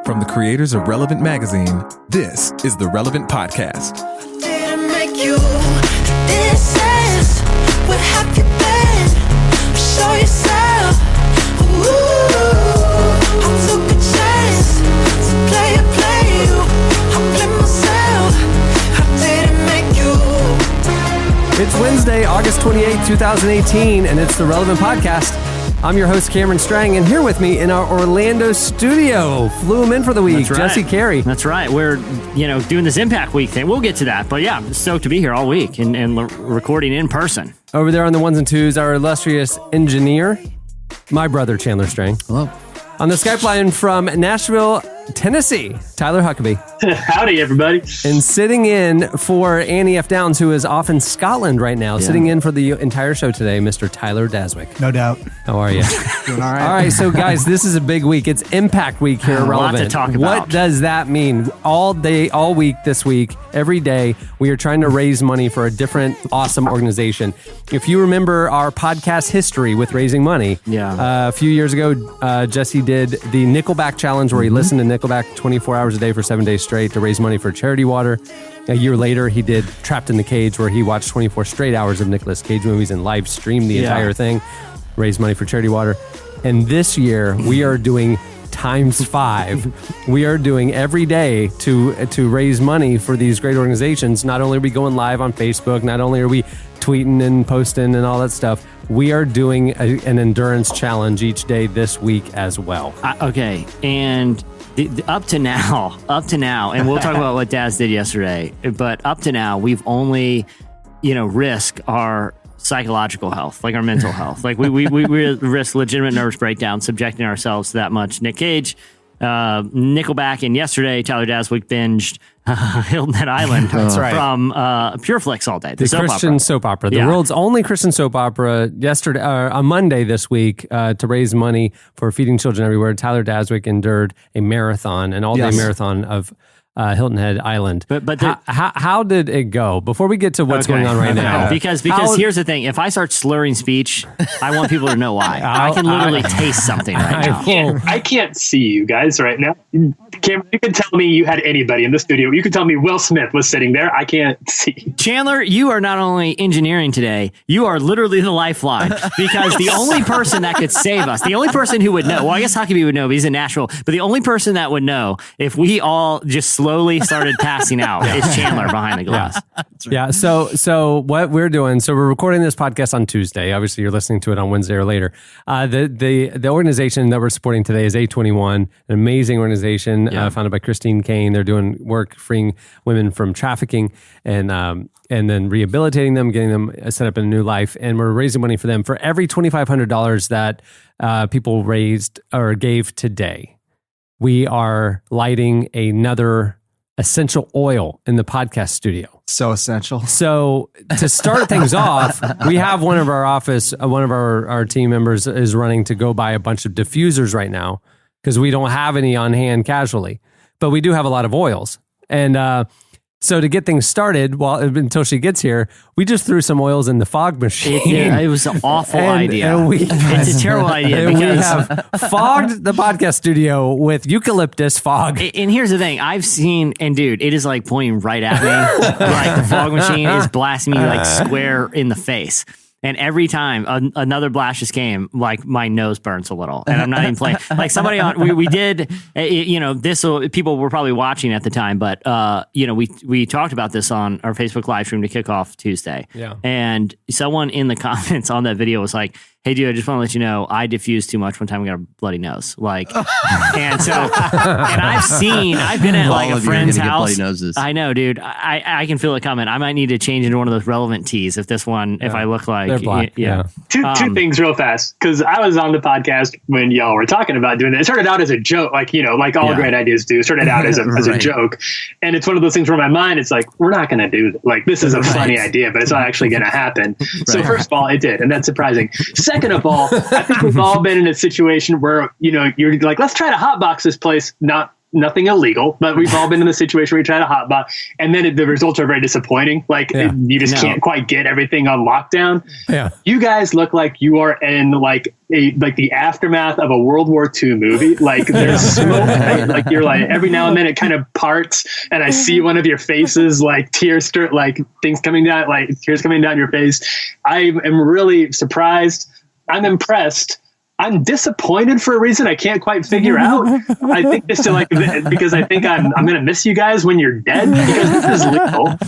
From the creators of Relevant Magazine, this is the Relevant Podcast. Didn't make you. This is what have you been? Show yourself. Ooh, I took a chance to play you. I blame myself. I didn't make you. It's Wednesday, August 28, 2018, and it's the Relevant Podcast. I'm your host, Cameron Strang, and here with me in our Orlando studio, flew him in for the week, That's right. Jesse Carey. That's right. We're, doing this Impact Week thing. We'll get to that. But yeah, I'm stoked to be here all week and recording in person. Over there on the ones and twos, our illustrious engineer, my brother, Chandler Strang. Hello. On the Skype line from Nashville, Tennessee, Tyler Huckabee. Howdy, everybody. And sitting in for Annie F. Downs, who is off in Scotland right now, sitting in for the entire show today, Mr. Tyler Daswick. No doubt. How are you? Doing all right. All right, so guys, this is a big week. It's Impact Week here at A lot Relevant. to talk about. What does that mean? All day, all week this week, every day, we are trying to raise money for a different awesome organization. If you remember our podcast history with raising money, a few years ago, Jesse did the Nickelback Challenge where he listened to Nickelback 24 hours a day for 7 days straight to raise money for charity water. A year later, he did Trapped in the Cage, where he watched 24 straight hours of Nicolas Cage movies and live streamed the entire thing, raised money for charity water. And this year, we are doing times 5. We are doing every day to raise money for these great organizations. Not only are we going live on Facebook, not only are we tweeting and posting and all that stuff, we are doing an endurance challenge each day this week as well. Okay, and up to now, and we'll talk about what Daz did yesterday, but up to now, we've only, risk our psychological health, like our mental health. Like we risk legitimate nervous breakdown, subjecting ourselves to that much. Nick Cage, Nickelback, and yesterday, Tyler Daswick binged Hilton Head Island from Pureflix all day. The Christian soap opera. The world's only Christian soap opera. Yesterday, on Monday this week, to raise money for feeding children everywhere, Tyler Daswick endured a marathon, an all-day marathon of Hilton Head Island. But how did it go? Before we get to what's going on right now. Because here's the thing. If I start slurring speech, I want people to know why. I can literally taste something right now. I can't see you guys right now. Cameron, you can tell me you had anybody in the studio. You can tell me Will Smith was sitting there. I can't see. Chandler, you are not only engineering today, you are literally the lifeline. Because the only person that could save us, the only person who would know, well, I guess Huckabee would know, but he's in Nashville, but the only person that would know if we all just slowly started passing out is Chandler behind the glass. Yeah. So what we're doing, so we're recording this podcast on Tuesday. Obviously, you're listening to it on Wednesday or later. The organization that we're supporting today is A21, an amazing organization founded by Christine Kane. They're doing work freeing women from trafficking and then rehabilitating them, getting them set up in a new life. And we're raising money for them. For every $2,500 that people raised or gave today, we are lighting another essential oil in the podcast studio. So essential. So to start things off, we have one of our team members is running to go buy a bunch of diffusers right now because we don't have any on hand casually, but we do have a lot of oils. And so to get things started, until she gets here, we just threw some oils in the fog machine. It was an awful idea. It's a terrible idea. We have fogged the podcast studio with eucalyptus fog. And here's the thing. I've seen, and dude, it is like pointing right at me. Like the fog machine is blasting me like square in the face. And every time another blast just came, like my nose burns a little, and I'm not even playing. Like somebody we did, people were probably watching at the time, but we talked about this on our Facebook live stream to kick off Tuesday. Yeah. And someone in the comments on that video was like, "Hey, dude, I just want to let you know I diffused too much one time. I got a bloody nose." Like, and I've been at like a friend's house. I know, dude. I can feel it coming. I might need to change into one of those relevant tees if I look like. Black. Yeah. Two things real fast, because I was on the podcast when y'all were talking about doing that. It started out as a joke, like all great ideas do. It started out as a joke, and it's one of those things where in my mind it's like, we're not going to do that. Like, this is a funny idea, but it's not actually going to happen. So first of all, it did, and that's surprising. Second of all, I think we've all been in a situation where you're like, let's try to hotbox this place, not nothing illegal, but we've all been in the situation where you try to hotbot, and then the results are very disappointing. Like you just can't quite get everything on lockdown. Yeah. You guys look like you are in like the aftermath of a World War II movie. Like there's smoke, like you're like every now and then it kind of parts, and I see one of your faces, like tears coming down your face. I am really surprised. I'm impressed. I'm disappointed for a reason I can't quite figure out. I think this to because I think I'm going to miss you guys when you're dead, because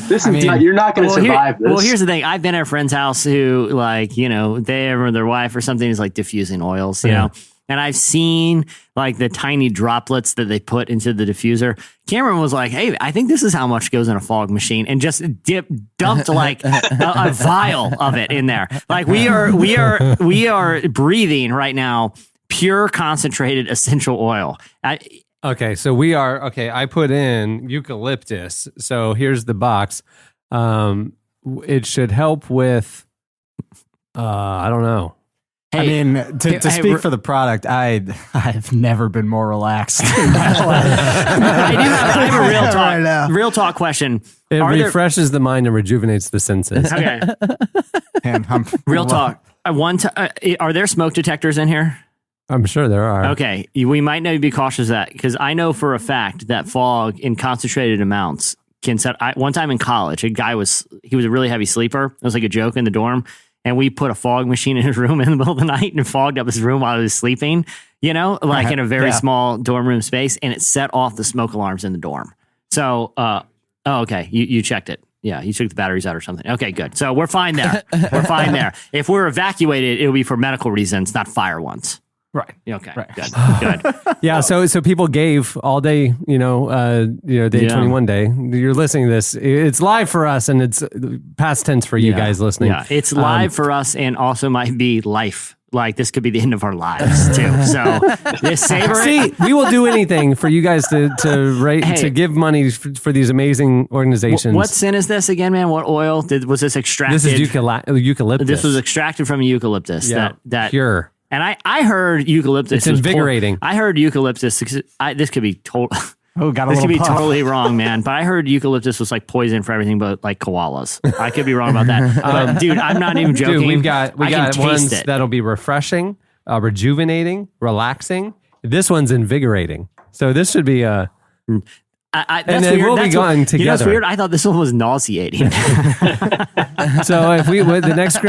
this is legal. You're not going to survive this. Well, here's the thing. I've been at a friend's house who they or their wife or something is like diffusing oils, you know, and I've seen like the tiny droplets that they put into the diffuser. Cameron was like, "Hey, I think this is how much goes in a fog machine," and just dumped like a vial of it in there. Like we are breathing right now pure concentrated essential oil. I put in eucalyptus. So here's the box. It should help with. I don't know. Hey, I mean, to speak for the product, I've never been more relaxed. I have a real talk question. It refreshes the mind and rejuvenates the senses. Okay. Real talk. Are there smoke detectors in here? I'm sure there are. Okay. We might need to be cautious of that, because I know for a fact that fog in concentrated amounts can set. One time in college, he was a really heavy sleeper. It was like a joke in the dorm. And we put a fog machine in his room in the middle of the night and fogged up his room while he was sleeping, in a very small dorm room space. And it set off the smoke alarms in the dorm. So, okay. You checked it. Yeah. You took the batteries out or something. Okay, good. So we're fine there. If we're evacuated, it'll be for medical reasons, not fire ones. Right. Okay. Right. Good. Yeah. So people gave all day, day 21 day. You're listening to this. It's live for us, and it's past tense for you guys listening. Yeah. It's live for us, and also might be life. Like this could be the end of our lives too. So savor it. We will do anything for you guys to give money for these amazing organizations. What sin is this again, man? What oil was this extracted? This is eucalyptus. This was extracted from eucalyptus. Yeah. That pure. And I heard eucalyptus. It's invigorating. I heard eucalyptus. This could be total. This could be totally wrong, man. But I heard eucalyptus was like poison for everything but like koalas. I could be wrong about that. But dude, I'm not even joking. Dude, we got ones that'll be refreshing, rejuvenating, relaxing. This one's invigorating. So this should be a. That's and then weird. we'll be going together. You know what's weird? I thought this one was nauseating. So if the next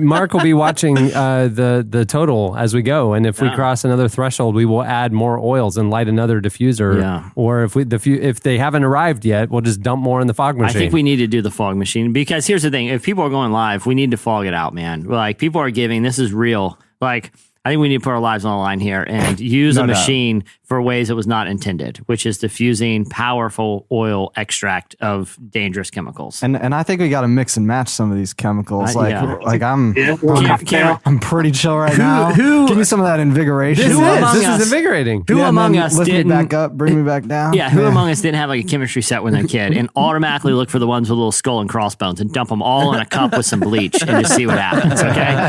Mark will be watching the total as we go, and if we cross another threshold, we will add more oils and light another diffuser. Yeah. Or if they haven't arrived yet, we'll just dump more in the fog machine. I think we need to do the fog machine, because here's the thing: if people are going live, we need to fog it out, man. Like people are giving. This is real. Like. I think we need to put our lives on the line here and use a machine for ways it was not intended, which is diffusing powerful oil extract of dangerous chemicals. And I think we got to mix and match some of these chemicals. I'm pretty chill right now. Give me some of that invigoration. This is invigorating. Who among us lift me back up, bring me back down? Yeah, who among us didn't have like a chemistry set when they're a kid and automatically look for the ones with a little skull and crossbones and dump them all in a cup with some bleach and just see what happens, okay?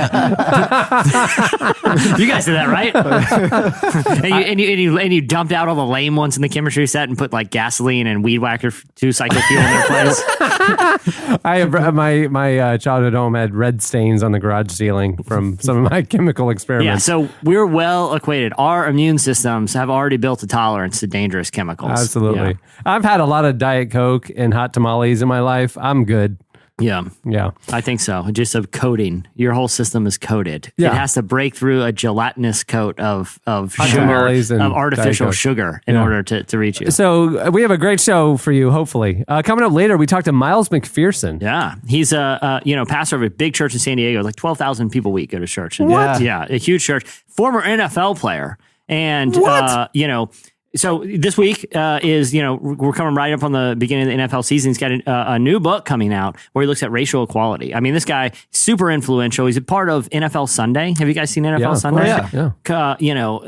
You guys did that, right? and you dumped out all the lame ones in the chemistry set and put like gasoline and weed whacker 2 cycle fuel in their place. I have my childhood home had red stains on the garage ceiling from some of my chemical experiments. Yeah, so we're well acquainted. Our immune systems have already built a tolerance to dangerous chemicals. Absolutely. Yeah. I've had a lot of Diet Coke and hot tamales in my life. I'm good. Yeah. I think so. Just a coating. Your whole system is coated. Yeah. It has to break through a gelatinous coat of sugar, and of artificial sugar in order to reach you. So we have a great show for you, hopefully. Coming up later, we talked to Miles McPherson. Yeah. He's a pastor of a big church in San Diego. Like 12,000 people a week go to church. And yeah, a huge church. Former NFL player. And, so this week is, we're coming right up on the beginning of the NFL season. He's got a new book coming out where he looks at racial equality. I mean, this guy, super influential. He's a part of NFL Sunday. Have you guys seen NFL Sunday? Yeah.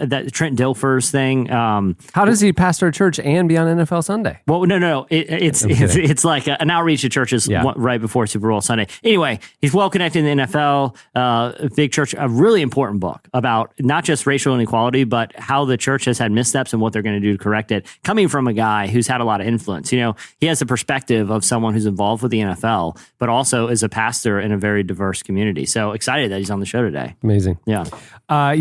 That Trent Dilfer's thing. How does he pastor a church and be on NFL Sunday? Well, no. It's like an outreach to churches right before Super Bowl Sunday. Anyway, he's well connected in the NFL, a big church, a really important book about not just racial inequality, but how the church has had missteps and what they're going going to do to correct it? Coming from a guy who's had a lot of influence, you know, he has the perspective of someone who's involved with the NFL, but also is a pastor in a very diverse community. So excited that he's on the show today. Amazing. Yeah. I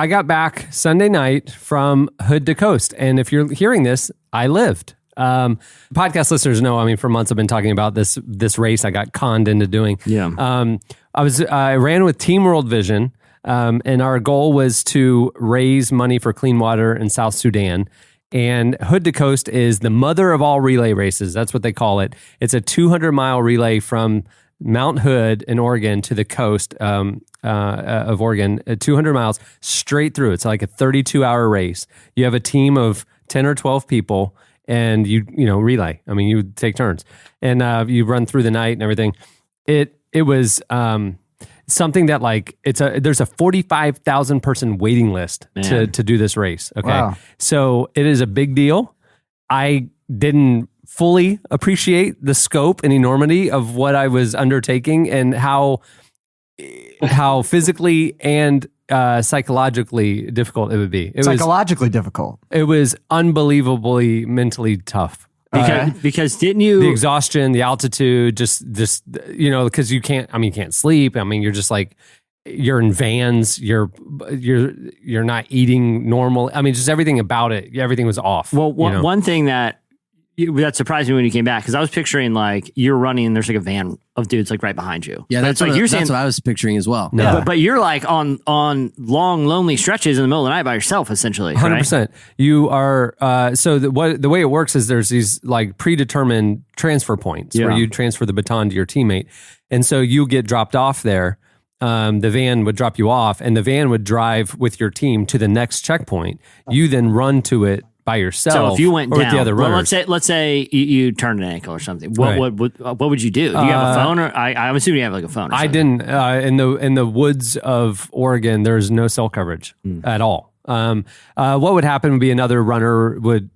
got back Sunday night from hood to coast. And if you're hearing this, I lived. Podcast listeners know, I mean, for months I've been talking about this race I got conned into doing. Yeah. I ran with Team World Vision, and our goal was to raise money for clean water in South Sudan. And Hood to Coast is the mother of all relay races. That's what they call it. It's a 200-mile relay from Mount Hood in Oregon to the coast of Oregon, 200 miles straight through. It's like a 32-hour race. You have a team of 10 or 12 people, and you relay. I mean, you take turns, and you run through the night and everything. It was something that there's a 45,000 person waiting list to do this race. Okay. Wow. So it is a big deal. I didn't fully appreciate the scope and enormity of what I was undertaking and how physically and psychologically difficult it would be. Psychologically difficult. It was unbelievably mentally tough. Because didn't you, the exhaustion, the altitude, just because you can't sleep. I mean, you're just like, you're in vans, you're not eating normal. I mean, just everything about it, everything was off. Well, one thing that surprised me when you came back, because I was picturing like you're running and there's like a van of dudes like right behind you. Yeah, that's what I was picturing as well. No. But you're like on long, lonely stretches in the middle of the night by yourself, essentially. 100%. Right? You are. So the way it works is there's these like predetermined transfer points where you transfer the baton to your teammate, and so you get dropped off there. The van would drop you off, and the van would drive with your team to the next checkpoint. You then run to it by yourself. So if you went down, with the other runners. let's say you turned an ankle or something. What would you do? Do you have a phone? Or I'm assuming you have like a phone. I didn't. In the woods of Oregon, there's no cell coverage at all. What would happen would be another runner would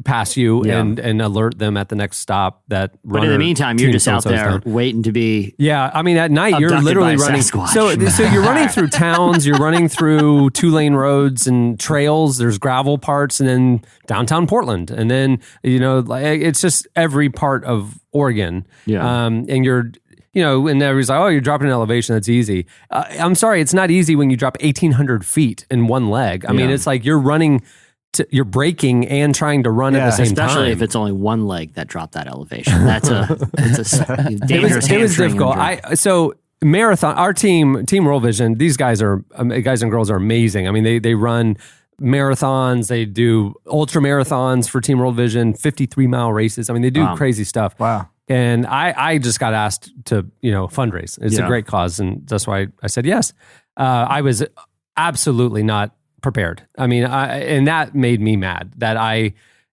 pass you and alert them at the next stop. But in the meantime, you're just out there waiting to be. Yeah, I mean, at night you're literally running. So you're running through towns. You're running through 2-lane roads and trails. There's gravel parts, and then downtown Portland, and then it's just every part of Oregon. Yeah, and you're. And everybody's like, oh, you're dropping an elevation. That's easy. I'm sorry, it's not easy when you drop 1,800 feet in one leg. I mean, it's like you're running. You're braking and trying to run at the same time. Especially if it's only one leg that dropped that elevation. It's a dangerous. It was difficult. So marathon, our team World Vision, these guys and girls are amazing. I mean, they run marathons, they do ultra marathons for Team World Vision, 53-mile races. I mean, they do crazy stuff. Wow. And I just got asked to, fundraise. It's a great cause, and that's why I said yes. I was absolutely not prepared. I mean, and that made me mad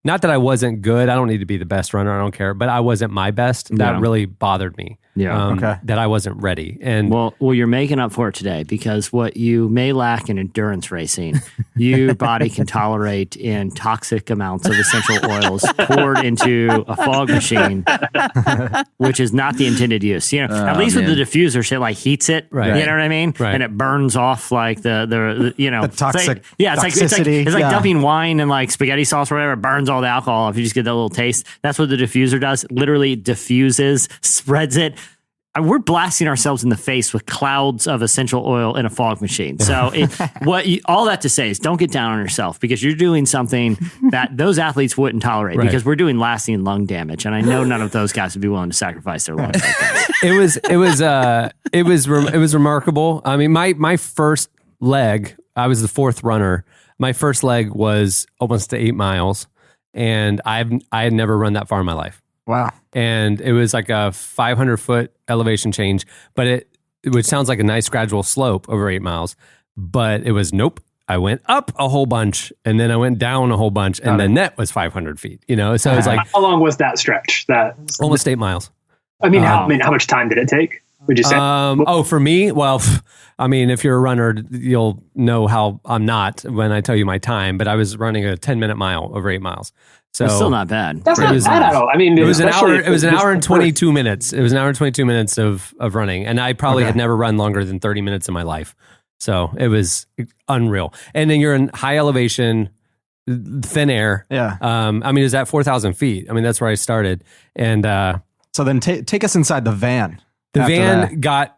not that I wasn't good. I don't need to be the best runner. I don't care, but I wasn't my best. That really bothered me. Yeah. That I wasn't ready. And well, you're making up for it today, because what you may lack in endurance racing, your body can tolerate in toxic amounts of essential oils poured into a fog machine, which is not the intended use. At least with the diffuser, shit like heats it. Right. You know what I mean? Right. And it burns off like the the toxic. It's like dumping wine and like spaghetti sauce or whatever. It burns all the alcohol off. You just get that little taste. That's what the diffuser does. Literally diffuses, spreads it. We're blasting ourselves in the face with clouds of essential oil in a fog machine. So all that to say is don't get down on yourself, because you're doing something that those athletes wouldn't tolerate, because we're doing lasting lung damage. And I know none of those guys would be willing to sacrifice their lungs like that. It was remarkable. I mean, my first leg, I was the fourth runner. My first leg was almost 8 miles, and I had never run that far in my life. Wow. And it was like a 500-foot elevation change, but which sounds like a nice gradual slope over 8 miles, but it was nope. I went up a whole bunch, and then I went down a whole bunch, and the net was 500 feet, So it was like... How long was that stretch? Almost 8 miles. I mean, how much time did it take, would you say? For me? Well, I mean, if you're a runner, you'll know how I'm not when I tell you my time, but I was running a 10-minute mile over 8 miles. So it's still not bad. That's not bad at all. I mean, it was an hour. It was an hour and 22 minutes. It was an hour and 22 minutes of running, and I probably had never run longer than 30 minutes in my life. So it was unreal. And then you're in high elevation, thin air. Yeah. I mean, it was at 4,000 feet. I mean, that's where I started. And so then take us inside the van. The van got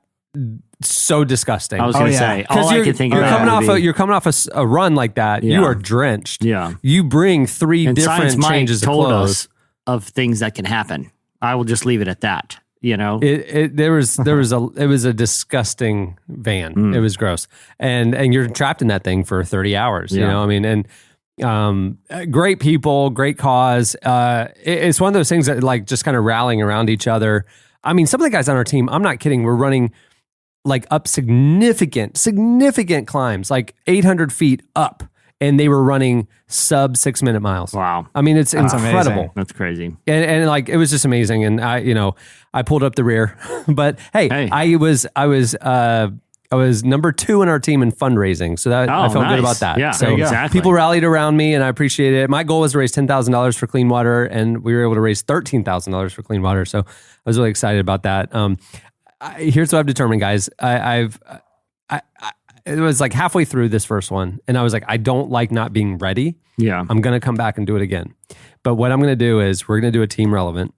so disgusting. I was going to say, all I could think about you're coming off a run like that. Yeah. You are drenched. Yeah. You bring 3 and different changes of clothes. Us of things that can happen. I will just leave it at that. You know, it was a disgusting van. It was gross, and you're trapped in that thing for 30 hours. You know, I mean, and great people, great cause. It's one of those things that like just kind of rallying around each other. I mean, some of the guys on our team, I'm not kidding, we're running like up significant climbs, like 800 feet up. And they were running sub 6 minute miles. Wow. I mean, it's incredible. Amazing. That's crazy. And like, it was just amazing. And I pulled up the rear, but hey. I was number 2 in our team in fundraising. So that I felt good about that. Yeah, so exactly. People rallied around me and I appreciate it. My goal was to raise $10,000 for clean water and we were able to raise $13,000 for clean water. So I was really excited about that. Here's what I've determined, guys. It was like halfway through this first one, and I was like, I don't like not being ready. Yeah. I'm going to come back and do it again. But what I'm going to do is we're going to do a team relevant,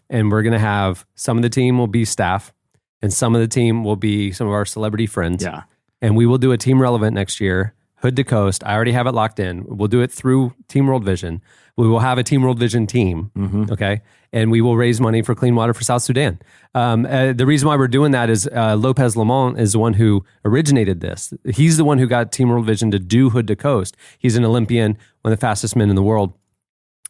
and we're going to have some of the team will be staff, and some of the team will be some of our celebrity friends. Yeah. And we will do a team relevant next year, hood to coast. I already have it locked in. We'll do it through Team World Vision. We will have a Team World Vision team, okay? And we will raise money for clean water for South Sudan. The reason why we're doing that is Lopez Lamont is the one who originated this. He's the one who got Team World Vision to do hood to coast. He's an Olympian, one of the fastest men in the world,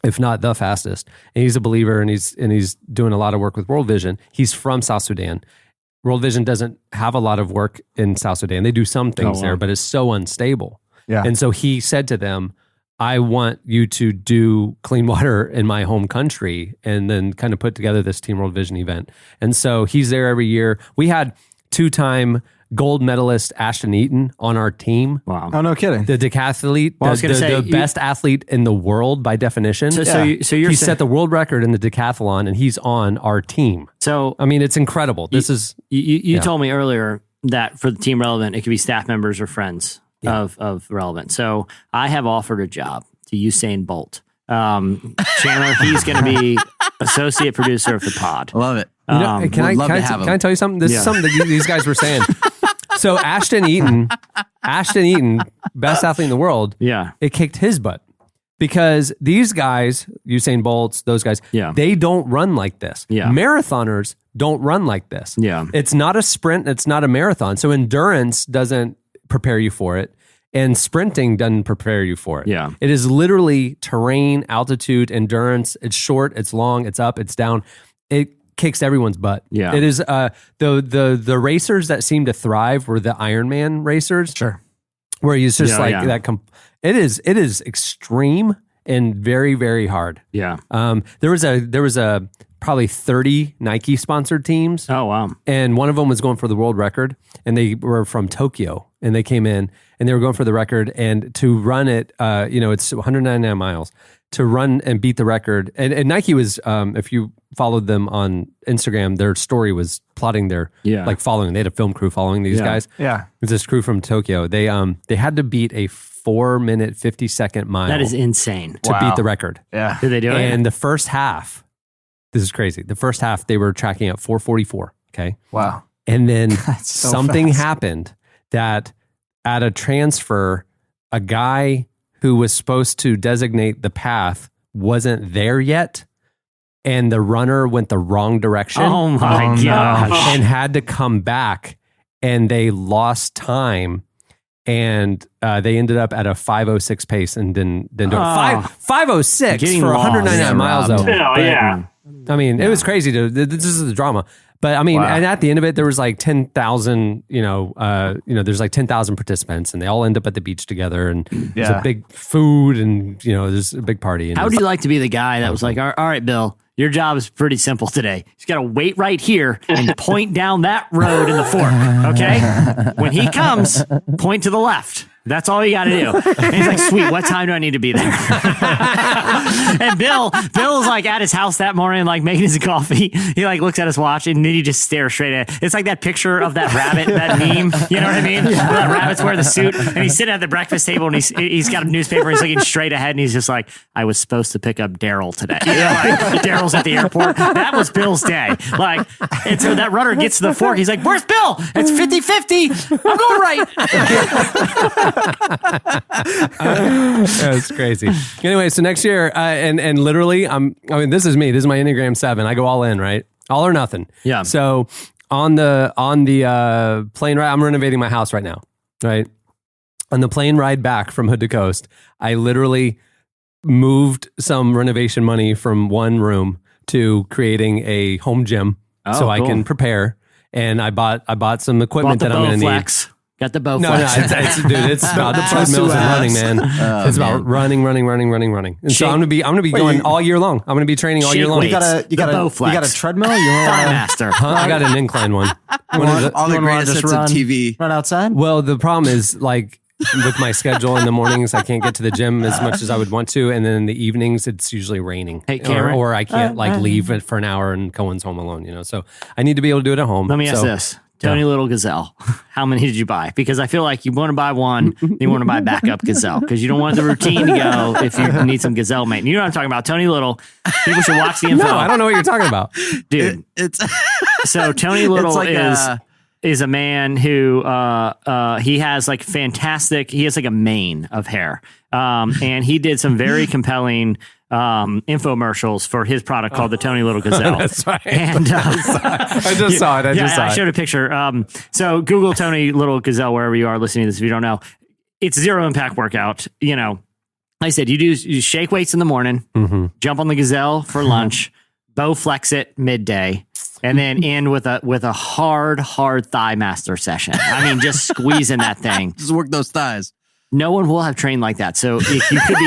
if not the fastest. And he's a believer, and he's doing a lot of work with World Vision. He's from South Sudan. World Vision doesn't have a lot of work in South Sudan. They do some things there, but it's so unstable. Yeah. And so he said to them, I want you to do clean water in my home country, and then kind of put together this Team World Vision event. And so he's there every year. We had 2-time gold medalist Ashton Eaton on our team. Wow. Oh, no kidding. The decathlete, the best athlete in the world by definition. So he set the world record in the decathlon, and he's on our team. So I mean, it's incredible. You told me earlier that for the team relevant, it could be staff members or friends of relevant. So I have offered a job to Usain Bolt. Chandler, he's going to be associate producer of the pod. I love it. Can I tell you something? This is something that these guys were saying. So Ashton Eaton, best athlete in the world. Yeah. It kicked his butt because these guys, Usain Bolts, those guys, they don't run like this. Yeah. Marathoners don't run like this. Yeah. It's not a sprint. It's not a marathon. So endurance doesn't prepare you for it. And sprinting doesn't prepare you for it. Yeah. It is literally terrain, altitude, endurance. It's short, it's long, it's up, it's down. It kicks everyone's butt. Yeah. It is the racers that seem to thrive were the Ironman racers. Sure. Where he's just that. It is extreme and very, very hard. Yeah. There was a probably 30 Nike sponsored teams. Oh, wow. And one of them was going for the world record, and they were from Tokyo, and they came in and they were going for the record, and to run it, it's 199 miles to run and beat the record. And Nike was, if you followed them on Instagram, their story was plotting their, following, they had a film crew following these guys. Yeah. It was this crew from Tokyo. They had to beat a 4-minute, 50-second mile. That is insane. To beat the record. Yeah. Did they do it? And the first half, this is crazy. The first half, they were tracking at 4:44. Okay. Wow. And then so something fast. happened that at a transfer, a guy who was supposed to designate the path wasn't there yet. And the runner went the wrong direction. Oh my gosh. And had to come back, and they lost time. And they ended up at a 5:06 pace and didn't do it. 5:06 for 199 miles though. Yeah. I mean, it was crazy. This is the drama. But I mean, and at the end of it, there was like 10,000. There's like 10,000 participants, and they all end up at the beach together. And there's a big food, and there's a big party. And how would you like to be the guy that was like, all right, Bill, your job is pretty simple today. He's got to wait right here and point down that road in the fork. Okay, when he comes, point to the left. That's all you got to do. And he's like, sweet, what time do I need to be there? And Bill's like at his house that morning, like making his coffee. He like looks at his watch and then he just stares straight at it. It's like that picture of that rabbit, that meme. You know what I mean? That rabbit's wearing the suit and he's sitting at the breakfast table and he's got a newspaper. He's looking straight ahead and he's just like, I was supposed to pick up Daryl today. Like, Daryl's at the airport. That was Bill's day. Like, and so that runner gets to the fork. He's like, where's Bill? It's 50-50. I'm going right. That's crazy. Anyway, so next year, and literally, this is me. This is my Enneagram 7. I go all in, right? All or nothing. Yeah. So on the plane ride, I'm renovating my house right now, right? On the plane ride back from Hood to Coast, I literally moved some renovation money from one room to creating a home gym so I can prepare. And I bought some equipment that I'm going to need. Got the bow No, it's about the treadmills and running, man. It's about running. And so I'm gonna be going all year long. I'm gonna be training all year long. You got a treadmill? Master. I got an incline one. All the greatest sets of TV. Run outside? Well, the problem is like with my schedule in the mornings, I can't get to the gym as much as I would want to, and then in the evenings, it's usually raining. Hey, Cameron, or I can't leave it for an hour and Cohen's home alone. So I need to be able to do it at home. Let me ask this. Tony Little Gazelle, how many did you buy? Because I feel like you want to buy one, then you want to buy a backup Gazelle because you don't want the routine to go if you need some Gazelle mate. You know what I'm talking about. Tony Little, people should watch the info. No, I don't know what you're talking about. Dude. So Tony Little is a man who he has like he has like a mane of hair. And he did some very compelling infomercials for his product called the Tony Little Gazelle. That's right. And I just saw it. I showed a picture. So Google Tony Little Gazelle wherever you are listening to this if you don't know. It's zero impact workout. You know, like I said, you shake weights in the morning, jump on the Gazelle for lunch, bow flex it midday, and then end with a hard thigh master session. I mean, just squeezing that thing. Just work those thighs. No one will have trained like that. So you could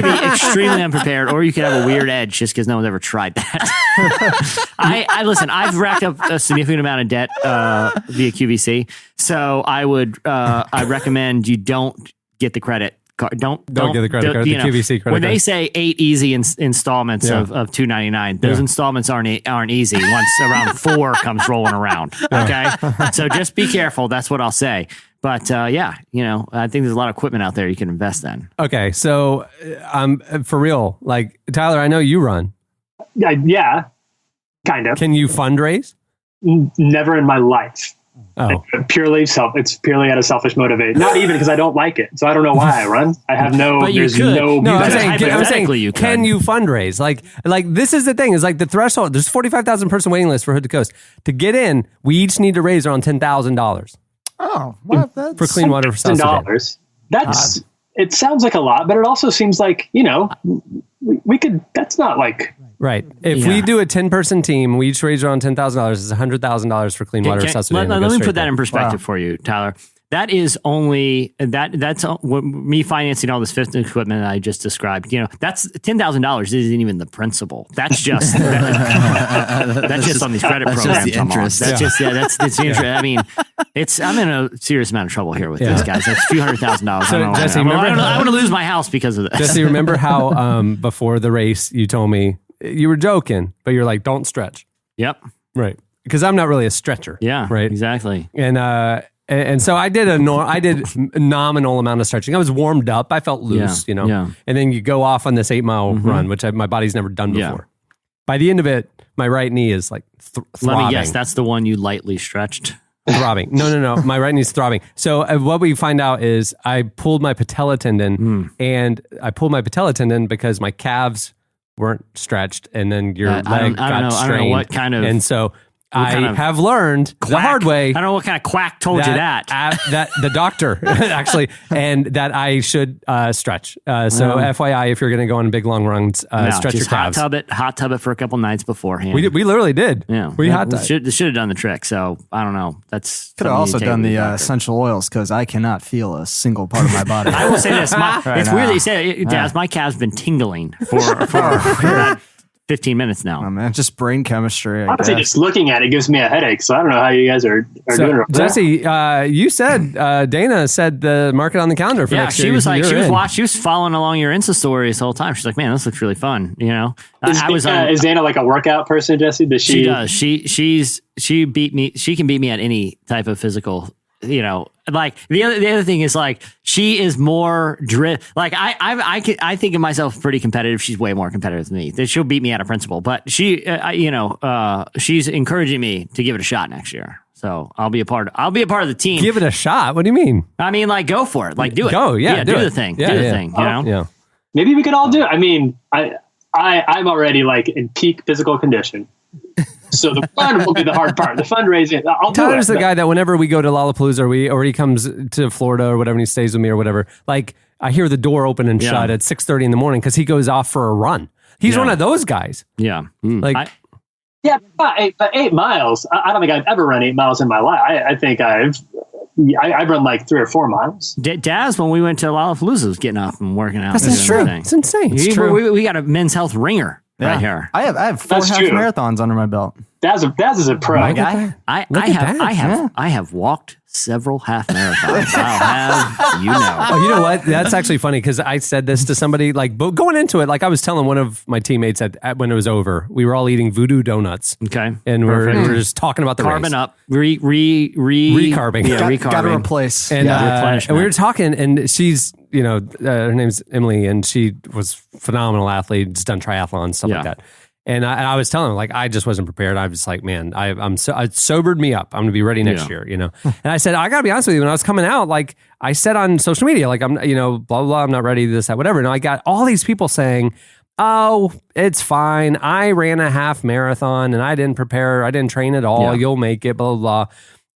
be extremely unprepared, or you could have a weird edge just because no one's ever tried that. I listen. I've racked up a significant amount of debt via QVC, so I recommend you don't get the credit card. Don't get the credit card. The QVC credit when card. they say 8 easy installments of $2.99, those installments aren't easy. Once around 4 comes rolling around. Okay, so just be careful. That's what I'll say. But I think there's a lot of equipment out there you can invest in. Okay, so for real, like Tyler, I know you run. Yeah, kind of. Can you fundraise? Never in my life. Oh, It's purely out of selfish motivation. Not even because I don't like it, so I don't know why I run. I have no. But you there's could. no. No, I'm saying, hypothetically you can could. you fundraise? Like this is the thing. Is like the threshold. There's 45,000 person waiting list for Hood to Coast. To get in, we each need to raise around $10,000. Oh, well, that's for clean water for South Sudan. That's it sounds like a lot, but it also seems like, we could, that's not like. Right. If we do a 10-person team, we each raise around $10,000. It's $100,000 for clean water for South Sudan. Let me put that in perspective for you, Tyler. That is only that's me financing all this fitness equipment that I just described. That's $10,000 isn't even the principal. That's just that's just on these credit programs. The interest. That's the interest. I mean, I'm in a serious amount of trouble here with these guys. That's a few $100,000. So, Jesse, I want to lose my house because of this. Jesse, remember how before the race you told me you were joking, but you're like, don't stretch. Yep. Right. Because I'm not really a stretcher. Yeah. Right. Exactly. And so I did a nominal amount of stretching. I was warmed up. I felt loose, Yeah. And then you go off on this 8-mile run, which my body's never done before. By the end of it, my right knee is like throbbing. Let me guess, that's the one you lightly stretched. Throbbing. No. My right knee's throbbing. So what we find out is I pulled my patella tendon, and I pulled my patella tendon because my calves weren't stretched, and then your leg got strained. I don't know what kind of. And so I have learned the hard way. I don't know what kind of quack told you that. That the doctor actually, and that I should stretch. So FYI, if you're going to go on big long runs, stretch your calves. Hot tub it for a couple nights beforehand. We literally did. Yeah, we hot tub. Should have done the trick. So I don't know. That's could have also done the essential oils because I cannot feel a single part of my body. I will say this. It's weird that you say it, Daz. My calves been tingling for 15 minutes now. Oh man, just brain chemistry. Honestly, just looking at it gives me a headache. So I don't know how you guys are doing it. Jesse, you said Dana said the mark it on the calendar for next year. She was like, she was following along your Insta stories the whole time. She's like, man, this looks really fun. You know, is Dana like a workout person, Jesse? Does she? She does. She beat me. She can beat me at any type of physical. You know, like the other thing is like she is more like I think of myself pretty competitive. She's way more competitive than me. That she'll beat me at a principle, but she she's encouraging me to give it a shot next year. So I'll be a part of the team. Give it a shot. What do you mean? I mean, like go for it. Like do it. Go. Yeah. Do the thing. Yeah, do the thing. You know. Yeah. Maybe we could all do it. I mean, I'm already like in peak physical condition. So the fun will be the hard part. The fundraising, I'll do it. Tyler's the guy that whenever we go to Lollapalooza or he comes to Florida or whatever and he stays with me or whatever, like I hear the door open and shut at 6:30 in the morning because he goes off for a run. He's one of those guys. Yeah. Like, but 8 miles. I don't think I've ever run 8 miles in my life. I think I've run like 3 or 4 miles. Daz, when we went to Lollapalooza, was getting up and working out. That's true. It's insane. It's true. We got a Men's Health ringer right here. I have 4 half marathons under my belt. Daz is a pro. I have walked several half marathons. I'll have you know. Oh, you know what? That's actually funny because I said this to somebody like going into it. Like I was telling one of my teammates when it was over, we were all eating voodoo donuts. Okay, and we're just talking about the carbon race. Up, recarbing. Yeah, recarbing. Got to replace. And we were talking, and she's her name's Emily, and she was a phenomenal athlete, just done triathlons, stuff like that. And I was telling him, like, I just wasn't prepared. I was like, man, it sobered me up. I'm going to be ready next year, And I said, I got to be honest with you. When I was coming out, like, I said on social media, like, I'm, blah, blah, blah, I'm not ready to this, that, whatever. And I got all these people saying, oh, it's fine. I ran a half marathon and I didn't prepare. I didn't train at all. Yeah. You'll make it, blah, blah, blah.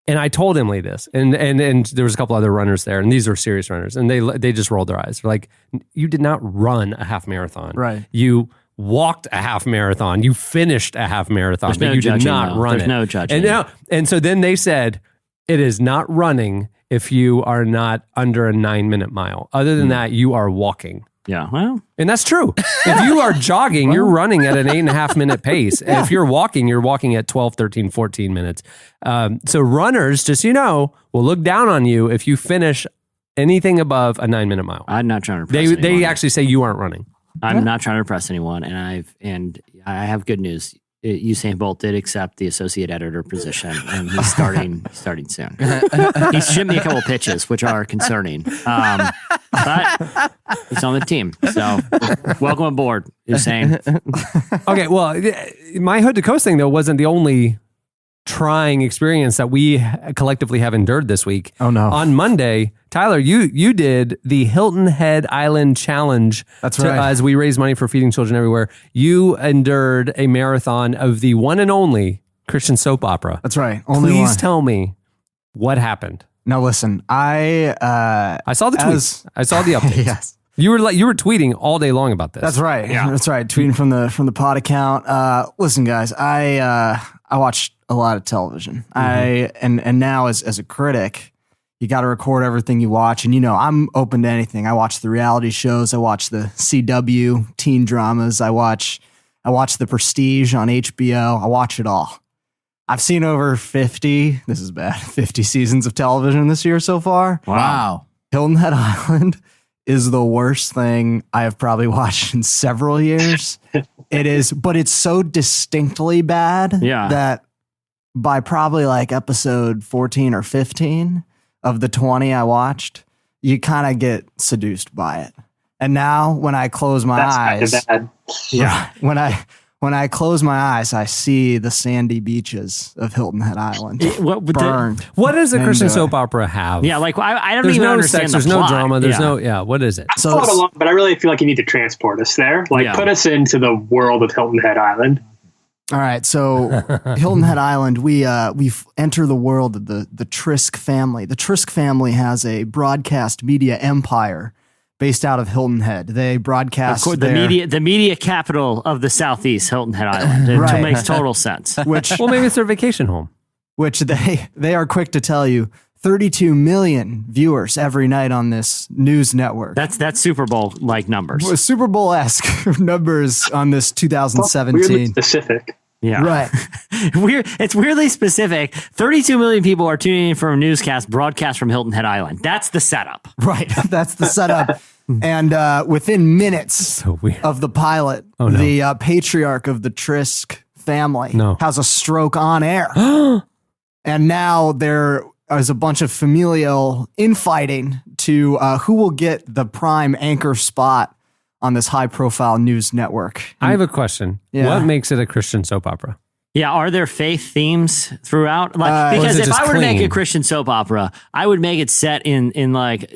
And I told Emily this, and there was a couple other runners there, and these were serious runners, and they just rolled their eyes. They're like, you did not run a half marathon. Right. You walked a half marathon. You finished a half marathon, but you did not run it. There's no judging. And so then they said, it is not running if you are not under a 9-minute mile. Other than that, you are walking. Yeah, well. And that's true. If you are jogging, you're running at an 8.5 minute pace. Yeah. If you're walking at 12, 13, 14 minutes. So runners, just will look down on you if you finish anything above a 9-minute mile. I'm not trying to impress anyone. They actually say you aren't running. I'm not trying to impress anyone, and I have good news. Usain Bolt did accept the associate editor position, and he's starting soon. He shipped me a couple pitches, which are concerning, but he's on the team. So welcome aboard, Usain. Okay, well, my Hood to Coast thing though wasn't the only trying experience that we collectively have endured this week. Oh no! On Monday, Tyler, you did the Hilton Head Island Challenge. That's right. As we raise money for feeding children everywhere, you endured a marathon of the one and only Christian soap opera. That's right. Please tell me what happened. Now listen, I saw the tweets. I saw the updates. Yes. You were tweeting all day long about this. That's right. Yeah. That's right. Tweeting from the pod account. Listen, guys, I watched a lot of television. Mm-hmm. And now as a critic, you got to record everything you watch. And I'm open to anything. I watch the reality shows. I watch the CW teen dramas. I watch The Prestige on HBO. I watch it all. I've seen over 50. This is bad. 50 seasons of television this year so far. Wow. Hilton Head Island is the worst thing I have probably watched in several years. It is, but it's so distinctly bad that by probably like episode 14 or 15 of the 20 I watched, you kind of get seduced by it. And now when I close my eyes, when I close my eyes, I see the sandy beaches of Hilton Head Island burned. What does a Christian soap opera have? Yeah, like I don't there's even no understand sex, the there's plot. no drama, there's no what is it? I follow along, but I really feel like you need to transport us there. Like put us into the world of Hilton Head Island. All right, so Hilton Head Island, we enter the world of the Trisk family. The Trisk family has a broadcast media empire based out of Hilton Head. They broadcast the media capital of the Southeast, Hilton Head Island. It makes total sense. Well, maybe it's their vacation home. Which they are quick to tell you 32 million viewers every night on this news network. That's Super Bowl like numbers. Super Bowl-esque numbers on this 2017. Weirdly specific. Yeah. Right. It's weirdly specific. 32 million people are tuning in for a newscast broadcast from Hilton Head Island. That's the setup. Right. That's the setup. And within minutes of the pilot, the patriarch of the Trisk family has a stroke on air. And now there is a bunch of familial infighting to who will get the prime anchor spot on this high-profile news network. I have a question. Yeah. What makes it a Christian soap opera? Yeah, are there faith themes throughout? Like, because if I were to make a Christian soap opera, I would make it set in like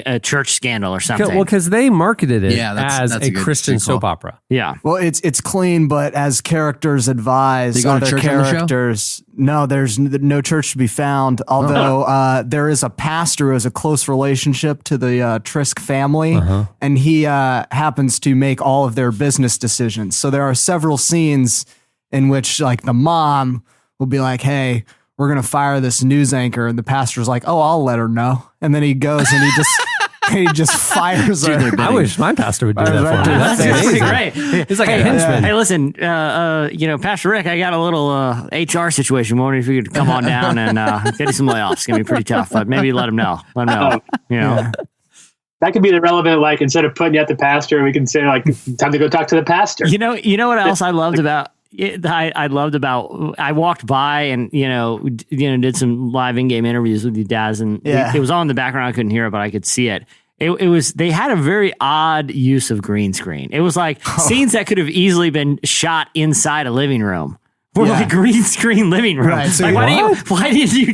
a church scandal or something. Well, because they marketed it that's as a Christian soap opera. Yeah. Well, it's clean, but as characters advise other characters, no, there's no church to be found. Although there is a pastor who has a close relationship to the Trisk family, and he happens to make all of their business decisions. So there are several scenes in which like the mom will be like, hey, we're going to fire this news anchor. And the pastor's like, oh, I'll let her know. And then he goes and he just fires her. I wish my pastor would do that for me. That's amazing. Great. He's like a henchman. Hey, listen, Pastor Rick, I got a little HR situation. Wondering if you could come on down and get you some layoffs. It's going to be pretty tough, but maybe let him know. Let him know. Yeah. That could be the relevant, like, instead of putting you at the pastor, we can say, like, time to go talk to the pastor. You know what else I loved about I walked by and did some live in-game interviews with you, Daz, and it was on in the background. I couldn't hear it, but I could see it. It was, they had a very odd use of green screen. It was like scenes that could have easily been shot inside a living room. For like green screen living room. Right, so like, why didn't you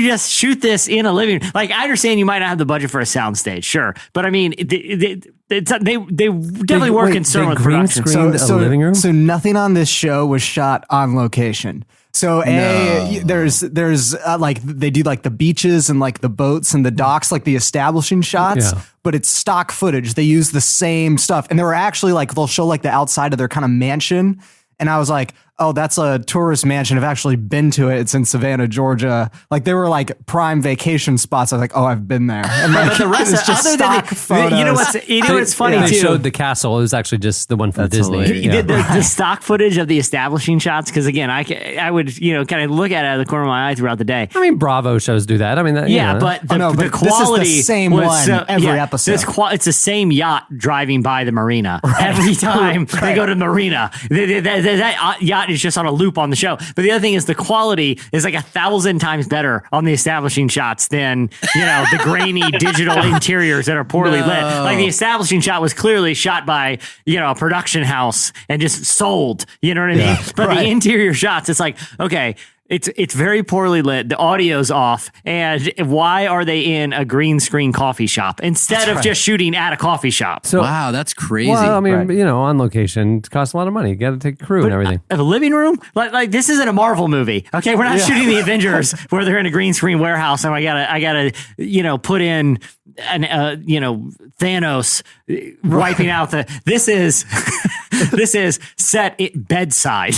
just shoot this in a living room? Like, I understand you might not have the budget for a soundstage, sure, but I mean, they definitely work in with green production. screened a living room. So nothing on this show was shot on location. So there's like they do like the beaches and like the boats and the docks, like the establishing shots, but it's stock footage. They use the same stuff, and they were actually like they'll show like the outside of their kind of mansion. And I was like, oh, that's a tourist mansion. I've actually been to it. It's in Savannah, Georgia. Like, they were like prime vacation spots. I was like, oh, I've been there. And like, but the rest it's just other stock than photos. You know what's funny too? They showed the castle. It was actually just the one from Disney. The stock footage of the establishing shots. Because again, I would kind of look at it out of the corner of my eye throughout the day. I mean, Bravo shows do that. I mean, but the quality this is the same was one every episode. It's the same yacht driving by the marina every time they go to the marina. That yacht is just on a loop on the show. But the other thing is the quality is like 1,000 times better on the establishing shots than the grainy digital interiors that are poorly lit. Like, the establishing shot was clearly shot by a production house and just sold. You know what I mean? But the interior shots, it's like, okay, it's very poorly lit. The audio's off. And why are they in a green screen coffee shop instead of just shooting at a coffee shop? So, wow, that's crazy. Well, I mean, on location, it costs a lot of money. You got to take a crew and everything. A living room? Like this isn't a Marvel movie. Okay, we're not shooting the Avengers where they're in a green screen warehouse and I gotta put in an Thanos wiping out this is set bedside.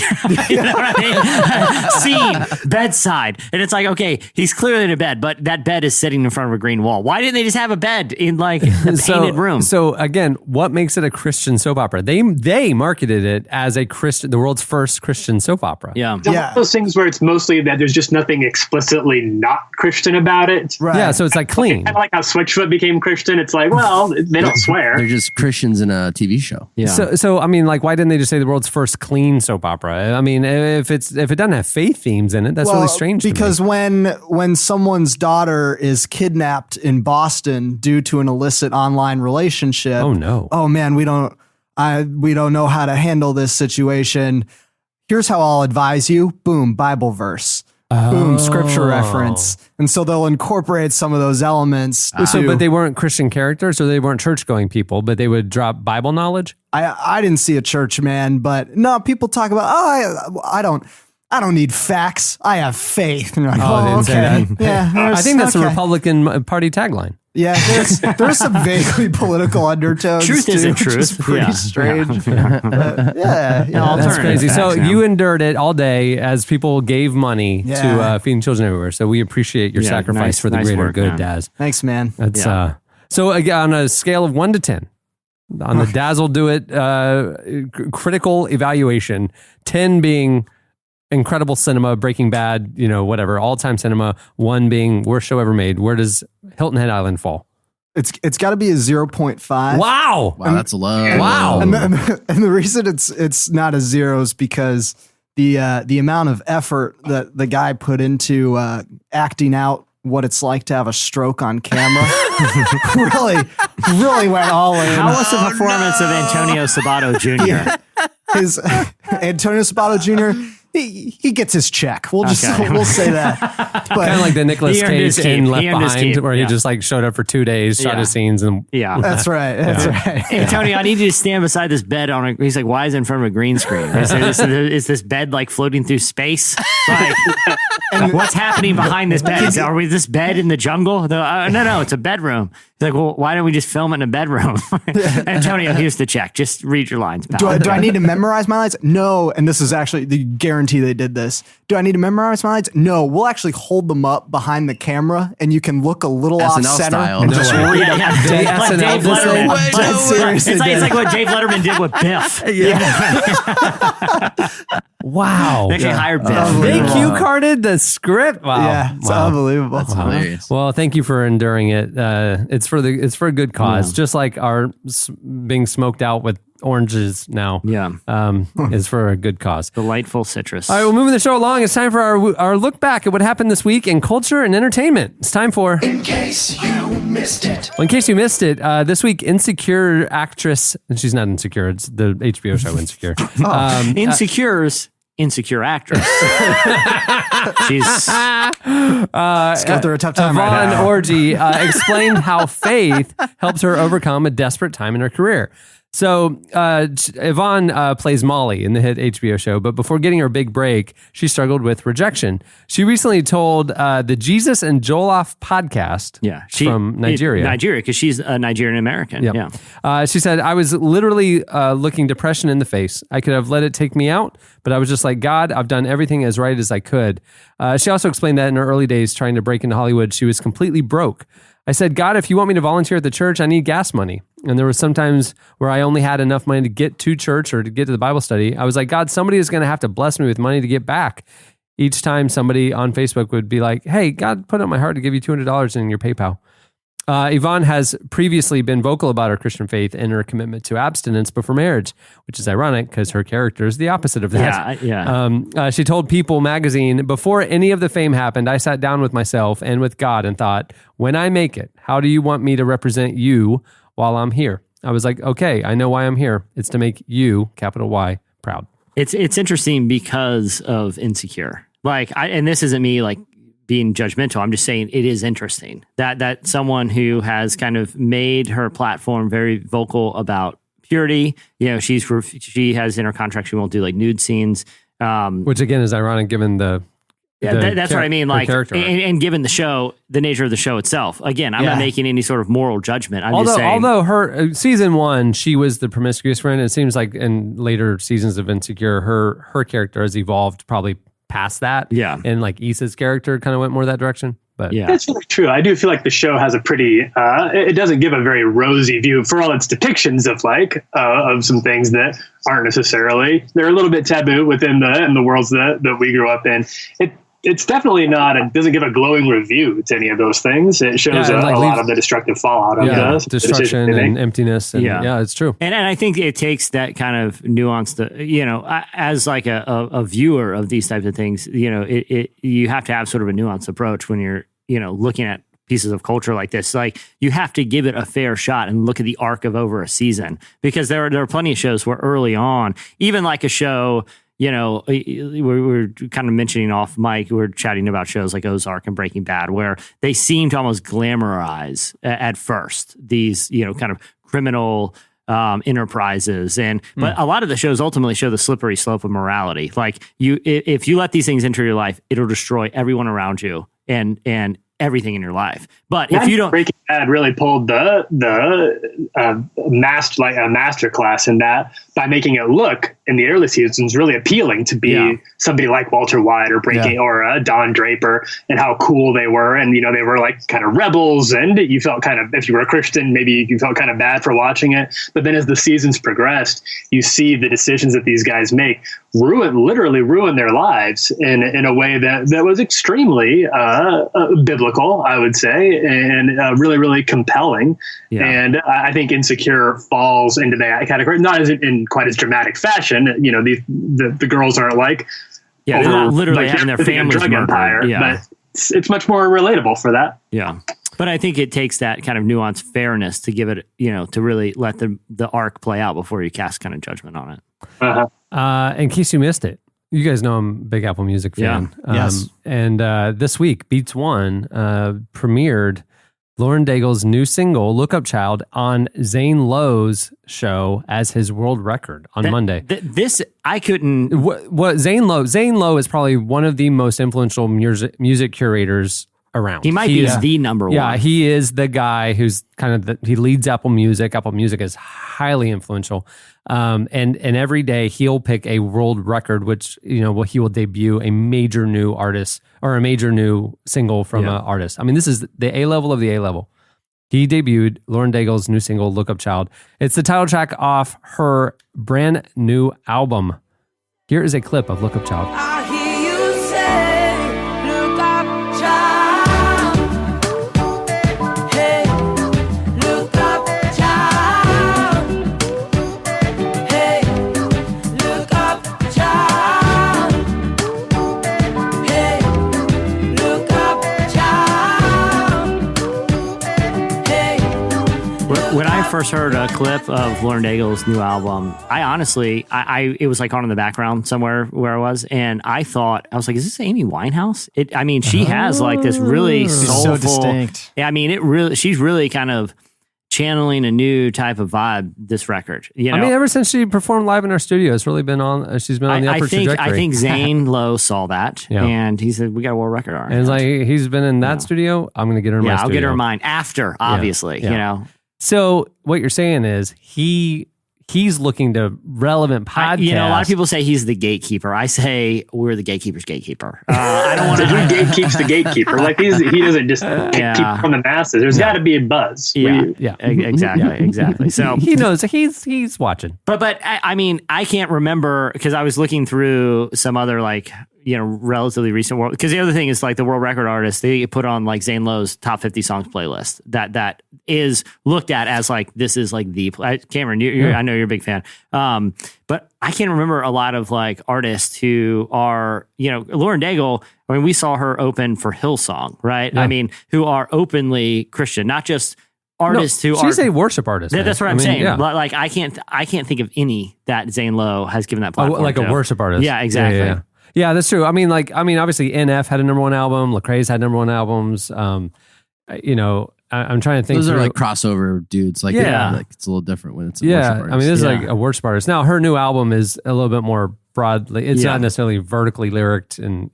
You know what I mean? Scene bedside, and it's like, okay, he's clearly in a bed, but that bed is sitting in front of a green wall. Why didn't they just have a bed in like a painted room? So again, what makes it a Christian soap opera? They marketed it as the world's first Christian soap opera. It's one of those things where it's mostly that there's just nothing explicitly not Christian about it. Right. Yeah, so it's like clean. Kind of like how Switchfoot became Christian. It's like, well, they don't swear. They're just Christians in a TV show. Yeah. So I mean, like, why didn't they just say the world's first clean soap opera? I mean, if it doesn't have faith themes in it, that's really strange. Because to me. when someone's daughter is kidnapped in Boston due to an illicit online relationship, oh no, oh man, we don't know how to handle this situation. Here's how I'll advise you. Boom, Bible verse. Boom, scripture reference. And so they'll incorporate some of those elements. But they weren't Christian characters, or they weren't church-going people, but they would drop Bible knowledge? I didn't see a church man, but no, people talk about, I don't need facts. I have faith. And you're like, I didn't say that. Yeah, I think that's the Republican Party tagline. Yeah, there's some vaguely political undertones. Truth too, isn't which is truth. pretty Yeah. strange. Yeah. Yeah, That's crazy. So Facts, you man. endured it all day as people gave money to feeding children everywhere. So we appreciate your Yeah, sacrifice for the nice greater work, good, man. Daz. Thanks, man. That's so again, on a scale of 1 to 10, on the Dazzle Do It critical evaluation, 10 being incredible cinema, Breaking Bad, whatever, all-time cinema, 1 being worst show ever made. Where does Hilton Head Island fall? It's got to be a 0.5. Wow. Wow, that's low. Wow. And the reason it's not a 0 is because the amount of effort that the guy put into acting out what it's like to have a stroke on camera really went all in. How was the performance of Antonio Sabato Jr.? His Antonio Sabato Jr. He gets his check. We'll say that. But Kind of like the Nicolas He earned Cage his in keep. Left He earned his Behind, keep. where he Yeah. just like showed up for 2 days, shot his scenes, and Yeah. that's right. That's right. Antonio, I need you to stand beside this bed he's like, why is it in front of a green screen? Is this bed like floating through space? Like, what's happening behind this bed? Are we this bed in the jungle? No, it's a bedroom. He's like, well, why don't we just film it in a bedroom? Antonio, here's the check. Just read your lines, pal. Do I need to memorize my lines? No. And this is actually the guarantee they did this. Do I need to memorize my lines? No. We'll actually hold them up behind the camera and you can look a little off SNL center style. and No just way. read them. Dave Like SNL Dave this Letterman. thing? Like, Seriously it's did. like what Dave Letterman did with Biff. Wow. They actually hired Biff. They cue carded the script. Wow. Yeah, it's Wow. unbelievable. That's hilarious. Well, thank you for enduring it. It's for a good cause, just like our being smoked out with oranges now. Yeah. Is for a good cause. Delightful citrus. All right, well, moving the show along, it's time for our look back at what happened this week in culture and entertainment. It's time for In case you missed it. Well, in case you missed it, this week, Insecure actress, and she's not Insecure, it's the HBO show Insecure. Insecure's insecure actress. She's Go through a tough time right Yvonne now. Orji explained how faith helps her overcome a desperate time in her career. So Yvonne plays Molly in the hit HBO show, but before getting her big break, she struggled with rejection. She recently told the Jesus and Jollof podcast from Nigeria. Nigeria, because she's a Nigerian American. Yep. Yeah. She said, I was literally looking depression in the face. I could have let it take me out, but I was just like, God, I've done everything as right as I could. She also explained that in her early days trying to break into Hollywood, she was completely broke. I said, God, if you want me to volunteer at the church, I need gas money. And there was some times where I only had enough money to get to church or to get to the Bible study. I was like, God, somebody is going to have to bless me with money to get back. Each time somebody on Facebook would be like, hey, God put it on my heart to give you $200 in your PayPal. Yvonne has previously been vocal about her Christian faith and her commitment to abstinence before marriage, which is ironic because her character is the opposite of that. She told People magazine, before any of the fame happened, I sat down with myself and with God and thought, when I make it, how do you want me to represent you while I'm here? I was like, okay, I know why I'm here. It's to make you, capital Y, proud. It's interesting because of Insecure. And this isn't me being judgmental. I'm just saying it is interesting that someone who has kind of made her platform very vocal about purity. She has in her contract she won't do nude scenes, which again is ironic given the. That's what I mean. Character. And given the nature of the show itself. Again, I'm not making any sort of moral judgment. I'm just saying. Although her season 1, she was the promiscuous friend. It seems like in later seasons of Insecure, her character has evolved probably past that. Yeah. And Issa's character kind of went more that direction. But yeah, that's really true. I do feel like the show has a pretty, it doesn't give a very rosy view for all its depictions of of some things that aren't necessarily, they're a little bit taboo within the worlds that we grew up in. It's definitely not, it doesn't give a glowing review to any of those things. It shows a lot of the destructive fallout of the destruction and emptiness. And it's true. And I think it takes that kind of nuance to, as a viewer of these types of things, you have to have sort of a nuanced approach when you're, looking at pieces of culture like this. You have to give it a fair shot and look at the arc of over a season, because there are plenty of shows where early on, even a show, we're kind of mentioning off mic, we're chatting about shows like Ozark and Breaking Bad, where they seem to almost glamorize at first these, kind of criminal enterprises. But a lot of the shows ultimately show the slippery slope of morality. If you let these things enter your life, it'll destroy everyone around you and everything in your life. But if you don't, Breaking Bad really pulled the master class in that by making it look in the early seasons really appealing to be somebody like Walter White or Don Draper, and how cool they were. And, they were like kind of rebels, and you felt kind of, if you were a Christian, maybe you felt kind of bad for watching it. But then as the seasons progressed, you see the decisions that these guys make literally ruin their lives in a way that was extremely biblical, I would say, and really, really compelling. Yeah. And I think Insecure falls into that category, not as in quite as dramatic fashion. The girls aren't like, they're not literally having their families drug murdered. empire, but it's much more relatable for that. Yeah. But I think it takes that kind of nuanced fairness to give it, to really let the arc play out before you cast kind of judgment on it. Uh-huh. In case you missed it, you guys know I'm a big Apple Music fan. Yeah. Yes. And this week, Beats One premiered Lauren Daigle's new single, Look Up Child, on Zane Lowe's show as his world record on Monday. I couldn't... What Zane Lowe is probably one of the most influential music curators around. He might be the number one. Yeah, he is the guy who's kind of he leads Apple Music. Apple Music is highly influential. And every day he'll pick a world record, which, he will debut a major new artist or a major new single from an artist. I mean, this is the A level of the A level. He debuted Lauren Daigle's new single, Look Up Child. It's the title track off her brand new album. Here is a clip of Look Up Child. I hear you say, look up, child. Hey, look up, child. Hey, look up, child. Hey, look up, child. Hey. When I first heard a clip of Lauren Daigle's new album, I honestly, it was like on in the background somewhere where I was, and I was like, is this Amy Winehouse? She has like this really soulful, so distinct. Yeah, she's really kind of channeling a new type of vibe. This record, Ever since she performed live in our studio, it's really been on. She's been on the upper trajectory. I think Zane Lowe saw that, and he said, "We got a world record artist." And it's like he's been in that studio. I'm going to get her in my studio. I'll get her in mine after, obviously. So what you're saying is he's looking to relevant podcasts. A lot of people say he's the gatekeeper. I say we're the gatekeeper's gatekeeper. I don't want to. He gatekeeps the gatekeeper. Like he doesn't just keep from the masses. There's got to be a buzz. Exactly. So he knows he's watching. But I can't remember because I was looking through some other relatively recent world. Because the other thing is like the world record artists, they get put on like Zane Lowe's top 50 songs playlist that is looked at as like, this is like Cameron, I know you're a big fan. But I can't remember a lot of like artists who are, Lauren Daigle. I mean, we saw her open for Hillsong, right? Yeah. Who are openly Christian, not just artists who she's a worship artist. That's what I'm saying. Yeah. Like I can't think of any that Zane Lowe has given that platform like to. A worship artist. Yeah, exactly. Yeah, that's true. Obviously NF had a number one album. Lecrae's had number one albums. I'm trying to think. Those are like crossover dudes. Like, like it's a little different when it's a worship artist. This is like a worship artist. Now, her new album is a little bit more broadly. It's not necessarily vertically lyriced, and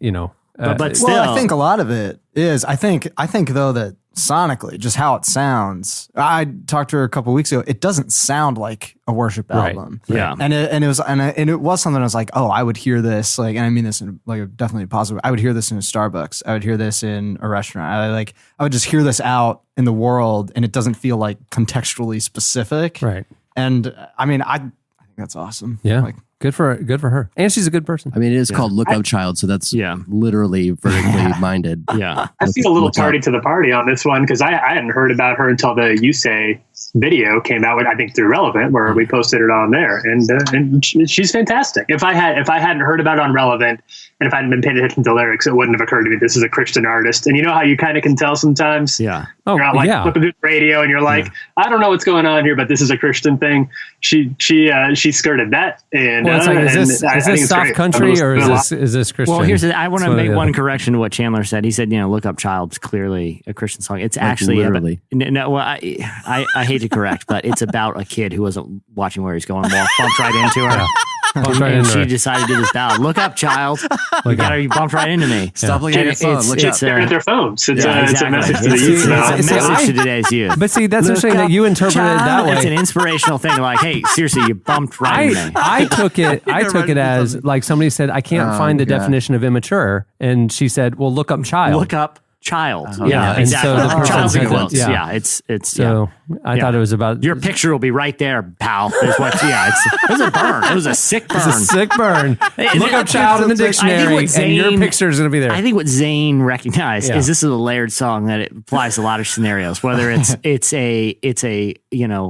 but still, I think a lot of it is. I think though that sonically, just how it sounds. I talked to her a couple of weeks ago. It doesn't sound like a worship album. Yeah, and it was something I was like, oh, I would hear this and I mean this in like definitely positive. I would hear this in a Starbucks. I would hear this in a restaurant. I would just hear this out in the world, and it doesn't feel like contextually specific. Right. And I think that's awesome. Yeah. Good for her. And she's a good person. It is called Look Up Child, so that's literally vertically minded. Yeah. I feel a little tardy to the party on this one because I hadn't heard about her until the You Say video came out, I think through Relevant, where we posted it on there, and she's fantastic. If I hadn't heard about it on Relevant, and if I hadn't been paying attention to lyrics, it wouldn't have occurred to me this is a Christian artist. And you know how you kind of can tell sometimes? Yeah. You're out flipping through the radio and you're like, I don't know what's going on here, but this is a Christian thing. She skirted that. And it's like, is this soft country or is this Christian? Well, I want to make one correction to what Chandler said. He said, Look Up Child's clearly a Christian song. It's actually literally. I hate to correct, but it's about a kid who wasn't watching where he's going, bumped right into her. And she decided to do this ballad. Look up, child. You bumped right into me. Stop looking at your phone. Look up. They're at their phones. It's a message to the youth. It's a message to today's youth. But see, that's interesting that you interpret it that way. It's an inspirational thing. Like, hey, seriously, you bumped right into me. I took it as like somebody said, I can't find the definition of immature. And she said, well, look up child. Look up child. Yeah, exactly. And so the person Child's in said quotes. that. Yeah, it's so I thought it was about your picture will be right there, pal. There's what? Yeah, it was a burn. It was a sick burn. It's a sick burn. Look up child in the dictionary, and your picture is going to be there. I think what Zayn recognized is this is a layered song that it applies to a lot of scenarios. Whether it's a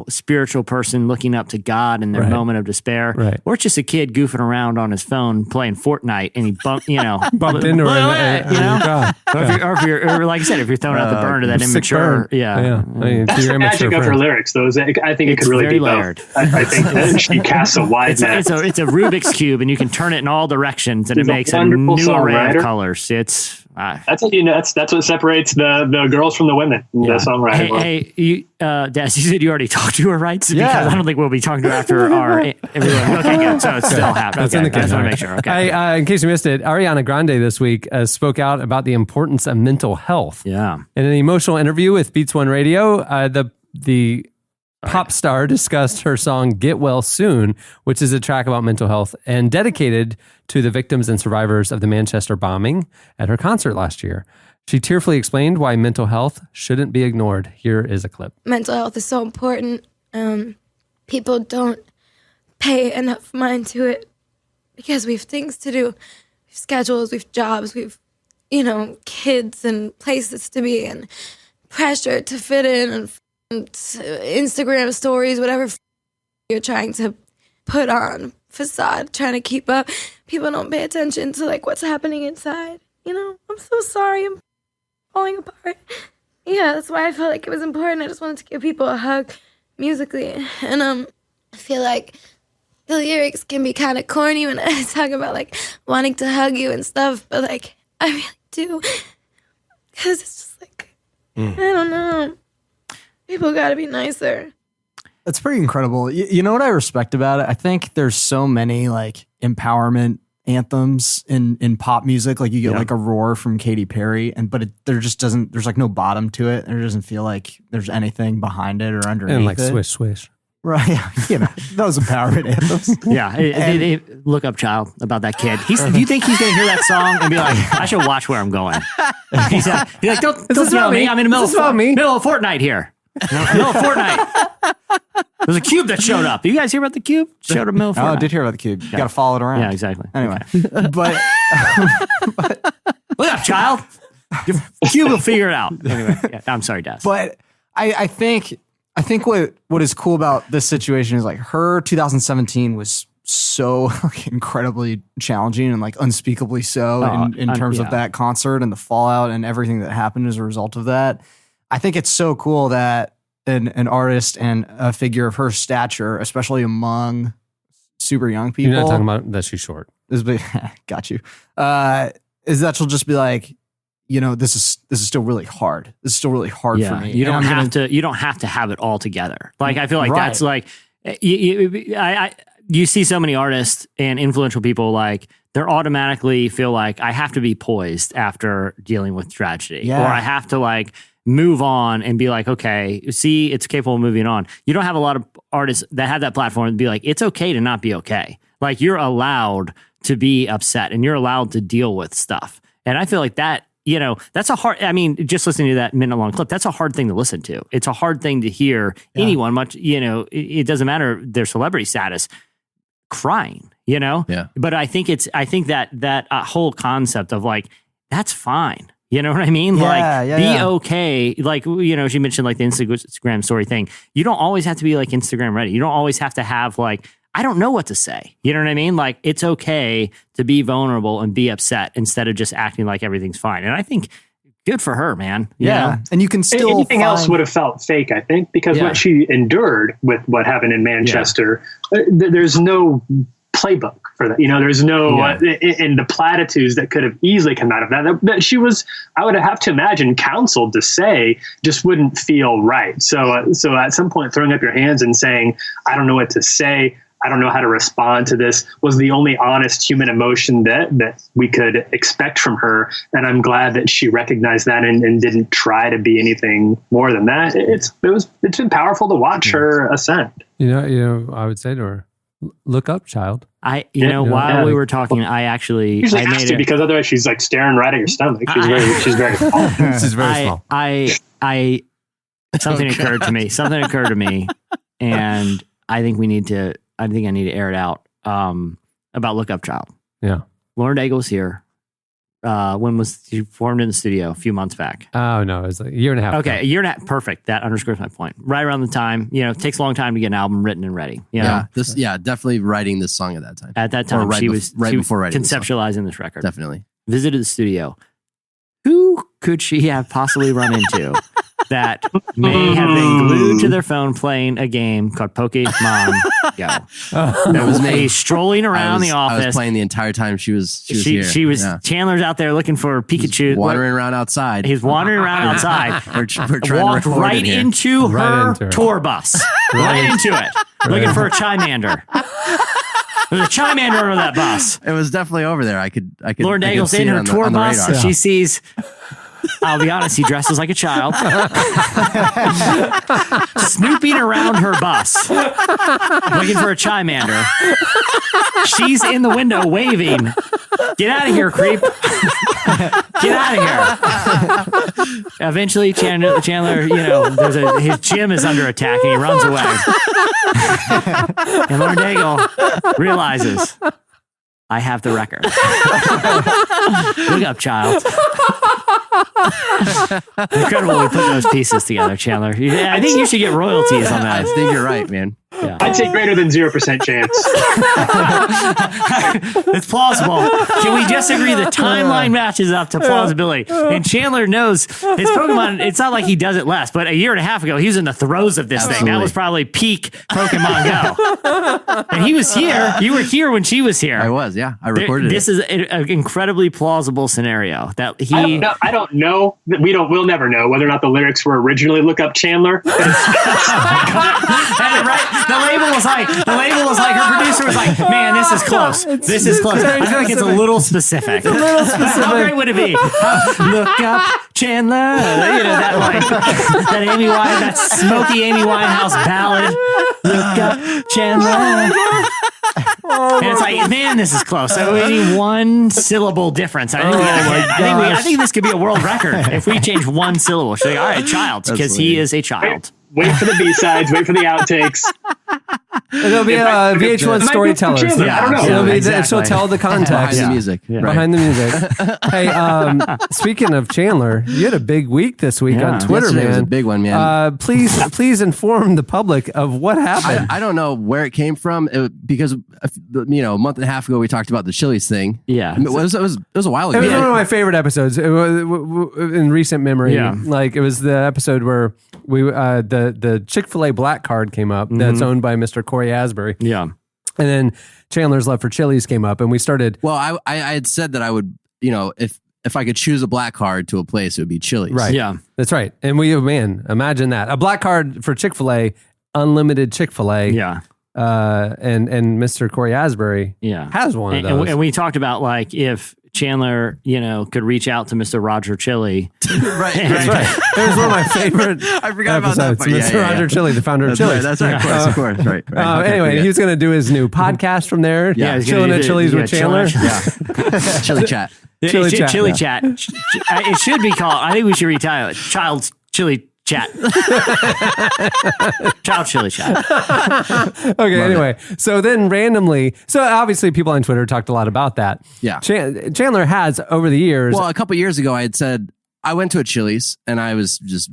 spiritual person looking up to God in their moment of despair, or it's just a kid goofing around on his phone playing Fortnite and he bumped into her. Or if you're like I said, if you're throwing out the burn to that immature, That's the magic of her lyrics, though. I think it could really be layered. I think that she casts a wide net. It's a Rubik's cube, and you can turn it in all directions, and it makes a new array of colors. It's that's what that's what separates the girls from the women. The songwriting. Hey, Des, you said you already talked to her, right? Because I don't think we'll be talking to her after our. Okay, good. So it's still happening. Okay, I just want to make sure. Okay. In case you missed it, Ariana Grande this week spoke out about the importance of mental health. Yeah. In an emotional interview with Beats One Radio, the pop star discussed her song Get Well Soon, which is a track about mental health and dedicated to the victims and survivors of the Manchester bombing at her concert last year. She tearfully explained why mental health shouldn't be ignored. Here is a clip. Mental health is so important. People don't pay enough mind to it because we have things to do. We have schedules, we have jobs, we have, kids and places to be and pressure to fit in and Instagram stories, whatever you're trying to put on facade, trying to keep up. People don't pay attention to what's happening inside. I'm so sorry. I'm falling apart. Yeah, that's why I felt like it was important. I just wanted to give people a hug musically. And I feel like the lyrics can be kind of corny when I talk about wanting to hug you and stuff, but I really do. Because it's just I don't know. People got to be nicer. That's pretty incredible. You know what I respect about it? I think there's so many empowerment anthems in pop music. You get a roar from Katy Perry, but there just doesn't. There's no bottom to it. There doesn't feel like there's anything behind it or underneath it. Swish swish. Right. Those empowerment anthems. Yeah. Look up, child, about that kid. Do you think he's going to hear that song and be like, I should watch where I'm going? He's like, don't yell at me. I'm in the middle of Fortnite here. Middle of Fortnite. There's a cube that showed up. You guys hear about the cube? Showed up middle of Fortnite. Oh, I did hear about the cube. You got to follow it around. Yeah, exactly. Anyway, but look up, child. Your cube will figure it out. Anyway, I'm sorry, Des. But I think what is cool about this situation is her 2017 was so incredibly challenging and unspeakably so in terms of that concert and the fallout and everything that happened as a result of that. I think it's so cool that an artist and a figure of her stature, especially among super young people. You're not talking about that she's short. Got you. Is that she'll just be this is still really hard. This is still really hard for me. You don't have to have it all together. I feel like that's you see so many artists and influential people they're automatically feel like I have to be poised after dealing with tragedy, or I have to move on and be okay, see, it's capable of moving on. You don't have a lot of artists that have that platform to be it's okay to not be okay. You're allowed to be upset and you're allowed to deal with stuff. And I feel like that, that's a hard, just listening to that minute-long clip, that's a hard thing to listen to. It's a hard thing to hear anyone much, it doesn't matter their celebrity status, crying, Yeah. But I think that whole concept of that's fine. You know what I mean? Be okay. She mentioned the Instagram story thing. You don't always have to be Instagram ready. You don't always have to have I don't know what to say. You know what I mean? It's okay to be vulnerable and be upset instead of just acting like everything's fine. And I think good for her, man. You know? And you can still anything else would have felt fake, I think, because what she endured with what happened in Manchester, there's no playbook for that. There's no in the platitudes that could have easily come out of that she was, I would have to imagine, counseled to say just wouldn't feel right. So at some point throwing up your hands and saying, I don't know what to say, I don't know how to respond to this, was the only honest human emotion that we could expect from her. And I'm glad that she recognized that and didn't try to be anything more than that. It's been powerful to watch her ascend. You know, I would say to her, look up, child. While we were talking, I actually usually I has made to, it because otherwise she's like staring right at your stomach. She's very small. She's very small. Something occurred to me, and I think I need to air it out about Look Up Child. Yeah. Lauren Daigle was here. When was she formed in the studio? A few months back. Oh, no. It was like a year and a half. Okay, a year and a half. Perfect. That underscores my point. Right around the time, it takes a long time to get an album written and ready. Definitely writing this song at that time. At that time, she was before writing conceptualizing this record. Definitely. Visited the studio. Who could she have possibly run into that may have been glued to their phone playing a game called Pokemon Go? That was me strolling around the office. I was playing the entire time she was here. She was Chandler's out there looking for Pikachu. Wandering around outside. He's wandering around outside. We're trying walked to record right into her tour bus. Right into it. Looking for a Chimander. There's a Chimander under that bus. It was definitely over there. I could. Lauren Daigle's in her tour bus. And she sees. I'll be honest, he dresses like a child. Snooping around her bus, looking for a Chimander. She's in the window waving. Get out of here, creep. Get out of here. Eventually, Chandler, his gym is under attack and he runs away. And Lauren Daigle realizes, I have the record. Look up, child. Incredible we put those pieces together, Chandler. I think you should get royalties on that. I think you're right, man. Yeah. I'd say greater than 0% chance. It's plausible. Can we just agree the timeline matches up to plausibility? And Chandler knows his Pokemon, it's not like he does it less, but a year and a half ago, he was in the throes of this thing. That was probably peak Pokemon Go. And he was here. You were here when she was here. I was, yeah. I recorded this is an incredibly plausible scenario that he... I don't know. We'll never know whether or not the lyrics were originally Look Up Chandler. The label was like, her producer was like, man, this is close. This is close. I feel like it's a little specific. How great would it be? Look up, Chandler. That Amy Winehouse, that smoky Amy Winehouse ballad. Look up, Chandler. And it's like, man, this is close. So we need one syllable difference. I think this could be a world record if we change one syllable. She's like, all right, child, because he is a child. Wait for the B-sides. Wait for the outtakes. It'll be VH1 storytellers. Yeah, I don't know. She'll tell the context. Behind the music. Yeah. Behind the music. Hey, speaking of Chandler, you had a big week this week on Twitter, Yesterday man. was a big one, man. Please inform the public of what happened. I don't know where it came from because a month and a half ago we talked about the Chili's thing. Yeah, it was a while ago. It was one of my favorite episodes in recent memory. Yeah. Like it was the episode where the Chick-fil-A black card came up that's owned by Mr. Corey Asbury. Yeah. And then Chandler's love for Chili's came up and we started. Well, I had said that I would, if I could choose a black card to a place, it would be Chili's. Right. Yeah. That's right. And imagine that. A black card for Chick-fil-A, unlimited Chick-fil-A. Yeah. And Mr. Corey Asbury has one of those. And we talked about like if Chandler, could reach out to Mr. Roger Chili. Right. That's right. It was one of my favorite I forgot about that part. Mr. Roger Chili, the founder of Chili's. That's right. Of course. Right. Anyway, he was going to do his new podcast from there. Yeah. Chilling at Chili's with Chandler. Yeah. Chili Chat. Chili Chat. It should be called, I think we should retire it. Child's Chili Chat. Child Chili Chat. Okay, anyway. So then randomly, obviously people on Twitter talked a lot about that. Yeah. Chandler has over the years. Well, a couple years ago, I had said, I went to a Chili's and I was just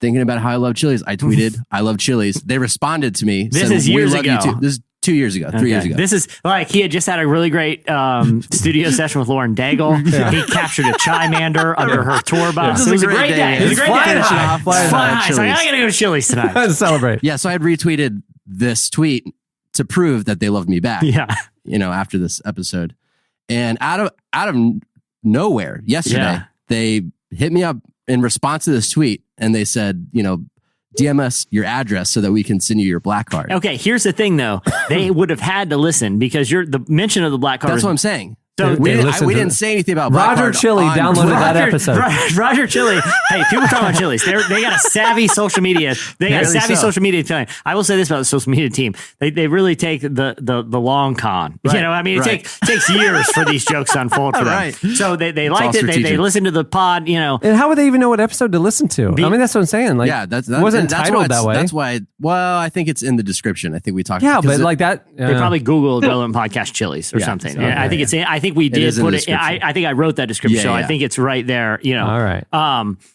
thinking about how I love Chili's. I tweeted, I love Chili's. They responded to me. This said, is years we love ago. You too. This is 2 years ago, 3 years ago. This is like he had just had a really great studio session with Lauren Daigle. He captured a Chimander under her tour bus. It was a great day. It was a great day. Flying high. It's like, I gotta go to Chili's tonight. To celebrate. Yeah, so I had retweeted this tweet to prove that they loved me back. Yeah. After this episode. And out of nowhere yesterday, they hit me up in response to this tweet and they said, DM us your address so that we can send you your black card. Okay, here's the thing though. They would have had to listen because the mention of the black card. That's what I'm saying. So we didn't say anything about Roger Chili downloaded that episode. Roger Chili. Hey, people talking about Chili's. They got a savvy social media. They got a savvy social media team. I will say this about the social media team. They really take the long con. Right. You know, I mean, it takes years for these jokes to unfold for them. Right. So they liked it. They listened to the pod. You know, and how would they even know what episode to listen to? I mean, that's what I'm saying. Like, yeah, it wasn't titled that way. That's why. Well, I think it's in the description. I think we talked. Yeah, but like that, they probably Googled relevant podcast Chili's or something. Okay, I think it's. I think we did put it. I think I wrote that description, so I think it's right there. You know, all right.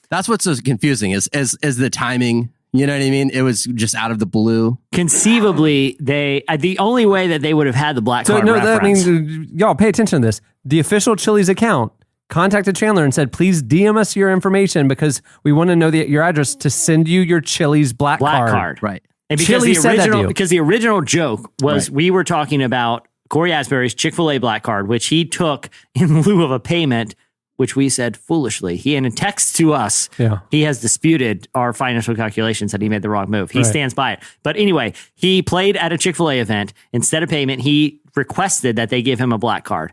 That's what's so confusing is the timing. You know what I mean? It was just out of the blue. Conceivably, the only way that they would have had the black card reference. That means y'all pay attention to this. The official Chili's account contacted Chandler and said, "Please DM us your information because we want to know your address to send you your Chili's black card." Right. And because the original joke was we were talking about Corey Asbury's Chick-fil-A black card, which he took in lieu of a payment, which we said foolishly. He, in a text to us, he has disputed our financial calculations that he made the wrong move. He stands by it. But anyway, he played at a Chick-fil-A event. Instead of payment, he requested that they give him a black card.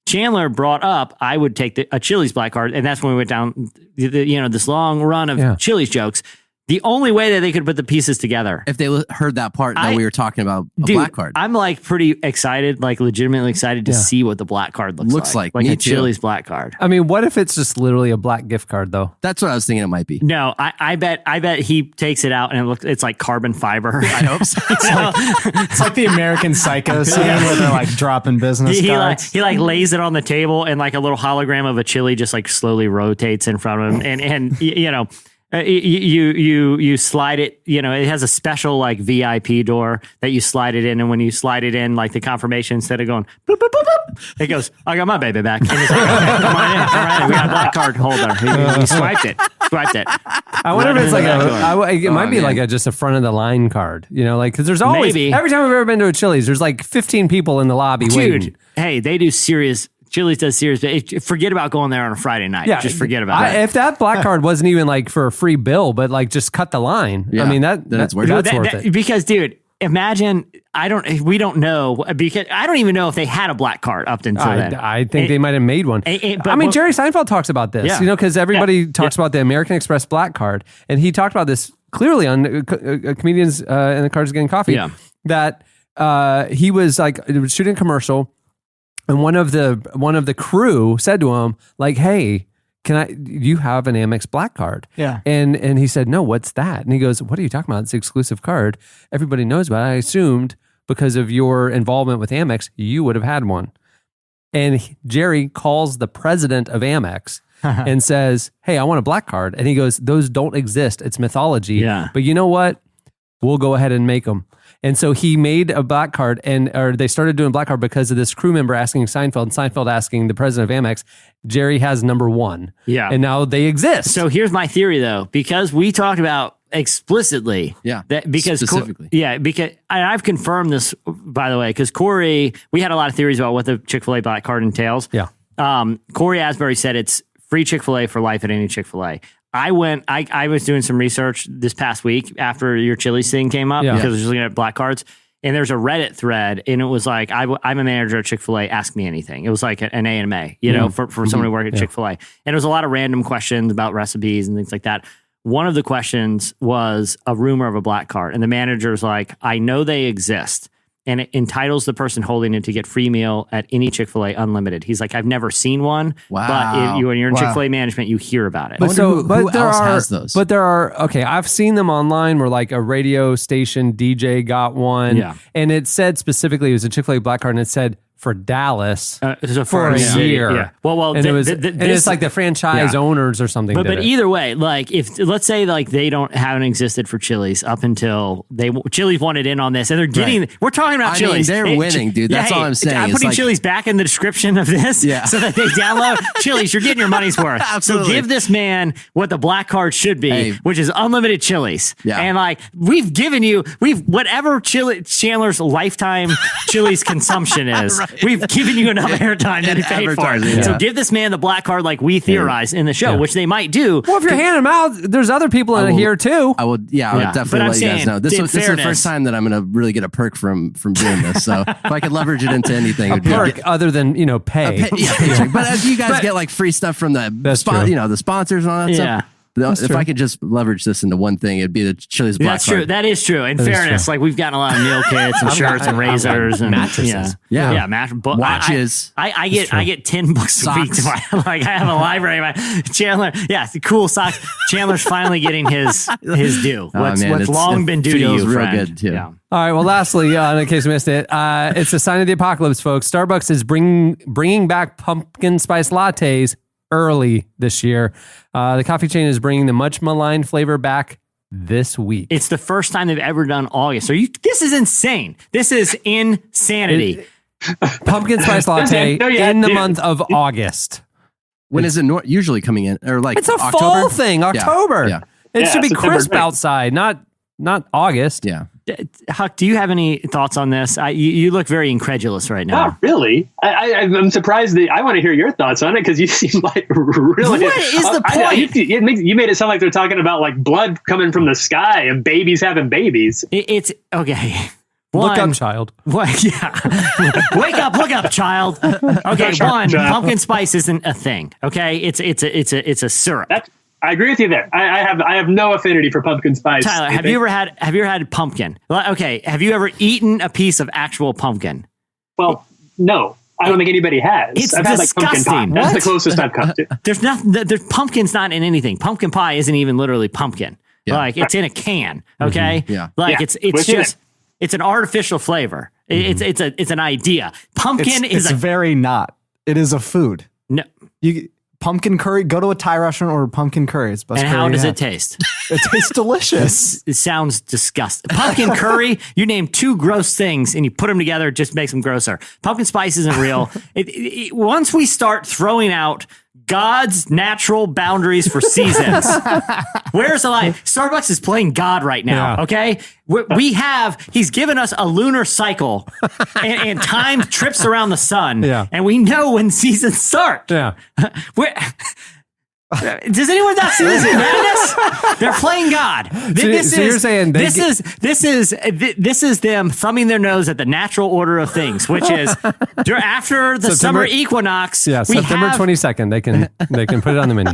Chandler brought up, I would take a Chili's black card. And that's when we went down this long run of Chili's jokes. The only way that they could put the pieces together. If they heard that part that we were talking about a black card. I'm like pretty excited, like legitimately excited to see what the black card looks like. Like a Chili's black card. I mean, what if it's just literally a black gift card though? That's what I was thinking it might be. No, I bet he takes it out and it's like carbon fiber. I hope so. It's like the American Psycho scene where they're like dropping business cards. He lays it on the table and like a little hologram of a chili just like slowly rotates in front of him. And you know, you slide it, it has a special like VIP door that you slide it in. And when you slide it in, like the confirmation, instead of going, boop, boop, boop, boop, it goes, I got my baby back. And it's like, okay, come on in. All right, we got a black card holder. He swiped it. I wonder if it's like it might be like just a front of the line card, like, cause there's always, every time I've ever been to a Chili's, there's like 15 people in the lobby waiting. Hey, they do serious. Chili's does serious, but forget about going there on a Friday night. Yeah, just forget about it. If that black card wasn't even like for a free bill, but like just cut the line. I mean, that's worth it. Because, dude, imagine we don't know because I don't even know if they had a black card up until then. I think they might have made one. Jerry Seinfeld talks about this, because everybody talks about the American Express black card, and he talked about this clearly on Comedians in the Cars Getting Coffee. Yeah. That he was like shooting a commercial. And one of the crew said to him, like, "Hey, you have an Amex black card?" Yeah. And he said, "No, what's that?" And he goes, "What are you talking about? It's an exclusive card. Everybody knows about it. I assumed because of your involvement with Amex, you would have had one." And Jerry calls the president of Amex and says, "Hey, I want a black card." And he goes, "Those don't exist. It's mythology. Yeah. But you know what? We'll go ahead and make them." And so he made a black card, or they started doing black card because of this crew member asking Seinfeld, and Seinfeld asking the president of Amex. Jerry has number one. Yeah. And now they exist. So here's my theory, though, because we talked about explicitly. Yeah. Specifically. Because I've confirmed this, by the way, because Corey, we had a lot of theories about what the Chick-fil-A black card entails. Yeah. Corey Asbury said it's free Chick-fil-A for life at any Chick-fil-A. I was doing some research this past week after your Chili's thing came up because I was just looking at black cards. And there's a Reddit thread, and it was like, I'm a manager at Chick-fil-A, ask me anything. It was like an AMA, for someone who worked at Chick-fil-A. And it was a lot of random questions about recipes and things like that. One of the questions was a rumor of a black card. And the manager's like, I know they exist. And it entitles the person holding it to get free meal at any Chick-fil-A unlimited. He's like, I've never seen one, but when you're in Chick-fil-A management, you hear about it. But who else has those? But there are, I've seen them online where like a radio station DJ got one. Yeah. And it said specifically, it was a Chick-fil-A black card, and it said for Dallas for a year. Yeah. Well, and it's like the franchise owners or something. But either way, like if let's say like they haven't existed for Chili's up until Chili's wanted in on this, and they're getting. Right. We're talking about Chili's. They're winning, dude. That's all I'm saying. I'm putting Chili's back in the description of this, so that they download Chili's. You're getting your money's worth. Absolutely. So give this man what the black card should be, which is unlimited Chili's. Yeah. And like we've given you, whatever Chandler's lifetime Chili's consumption is. we've given you enough airtime that you paid for it. So give this man the black card like we theorized in the show, which they might do. Well, if you're handing them out, there's other people in here too. I would definitely let you guys know. This is the first time that I'm going to really get a perk from doing this. So if I could leverage it into anything, it would perk other than pay. Paycheck. But if you guys get like free stuff from the the sponsors and all that stuff. If I could just leverage this into one thing, it'd be the Chili's black That's true. card. That is true. In fairness, like we've gotten a lot of meal kits and shirts and razors and mattresses. Watches. I get 10 books a week. Like I have a library. Chandler, cool socks. Chandler's finally getting his due. What's long been due to you, real friend. good too. Yeah. All right. Well, lastly, in case you missed it, it's a sign of the apocalypse, folks. Starbucks is bringing back pumpkin spice lattes early this year. The coffee chain is bringing the much maligned flavor back this week. It's the first time they've ever done August. This is insane. This is insanity. Pumpkin spice latte in the month of August. When is it usually coming in? Or like it's a October? fall thing. October. Yeah. It should be September crisp 9th. outside, not August. Yeah. Huck, do you have any thoughts on this? You look very incredulous right now. Not really. I'm surprised that I want to hear your thoughts on it because you seem like really. What is the point? You made it sound like they're talking about like blood coming from the sky and babies having babies. It's okay. Look up, child. What? Yeah. Wake up! Look up, child. Okay. Pumpkin spice isn't a thing. Okay. It's a syrup. I agree with you there. I have no affinity for pumpkin spice. Tyler, have you ever had pumpkin? Okay, have you ever eaten a piece of actual pumpkin? Well, no. I don't think anybody has. It's I've had like pumpkin disgusting. pie. That's What? the closest I've come to. There's nothing. There's pumpkin's not in anything. Pumpkin pie isn't even literally pumpkin. Yeah. Like it's in a can. Okay. Yeah. Like Yeah. it's What's in just it's an artificial flavor. It's an idea. Pumpkin It's is a very not. It is a food. no. Pumpkin curry. Go to a Thai restaurant, order pumpkin curry. It's the best And curry how you does have. it taste? It tastes delicious. It sounds disgusting. Pumpkin curry, you name two gross things and you put them together, it just makes them grosser. Pumpkin spice isn't real. Once we start throwing out God's natural boundaries for seasons, where's the line? Starbucks is playing God right now, okay? He's given us a lunar cycle and time trips around the sun, and we know when seasons start. Yeah. Does anyone not see this madness? They're playing God. You're saying this is them thumbing their nose at the natural order of things, which is after the summer equinox. Yeah, September 22nd. They can put it on the menu.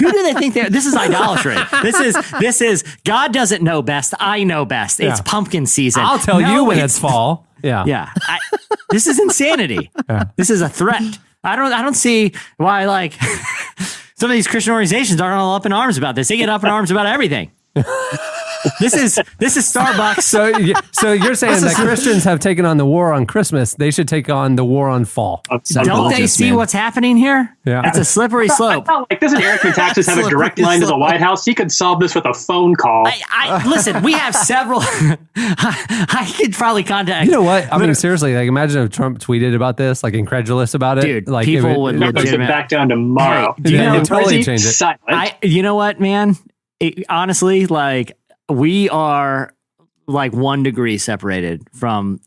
Who do they think this is idolatry? This is God doesn't know best. I know best. It's pumpkin season. I'll tell you when it's fall. Yeah. Yeah. This is insanity. This is a threat. I don't see why like some of these Christian organizations aren't all up in arms about this. They get up in arms about everything. This is Starbucks. So you're saying that Christians have taken on the war on Christmas. They should take on the war on fall. Don't they see what's happening here? Yeah. It's a slippery slope. Like, doesn't Eric Metaxas have a direct line to the White House? He could solve this with a phone call. Listen, we have several. I could probably contact. You know what? I mean, seriously. Like, imagine if Trump tweeted about this, like incredulous about it. Dude, like people would Numbers it back down tomorrow. Hey, do you know, totally change it. Silent. You know what, man? Honestly, like we are like 1 degree separated from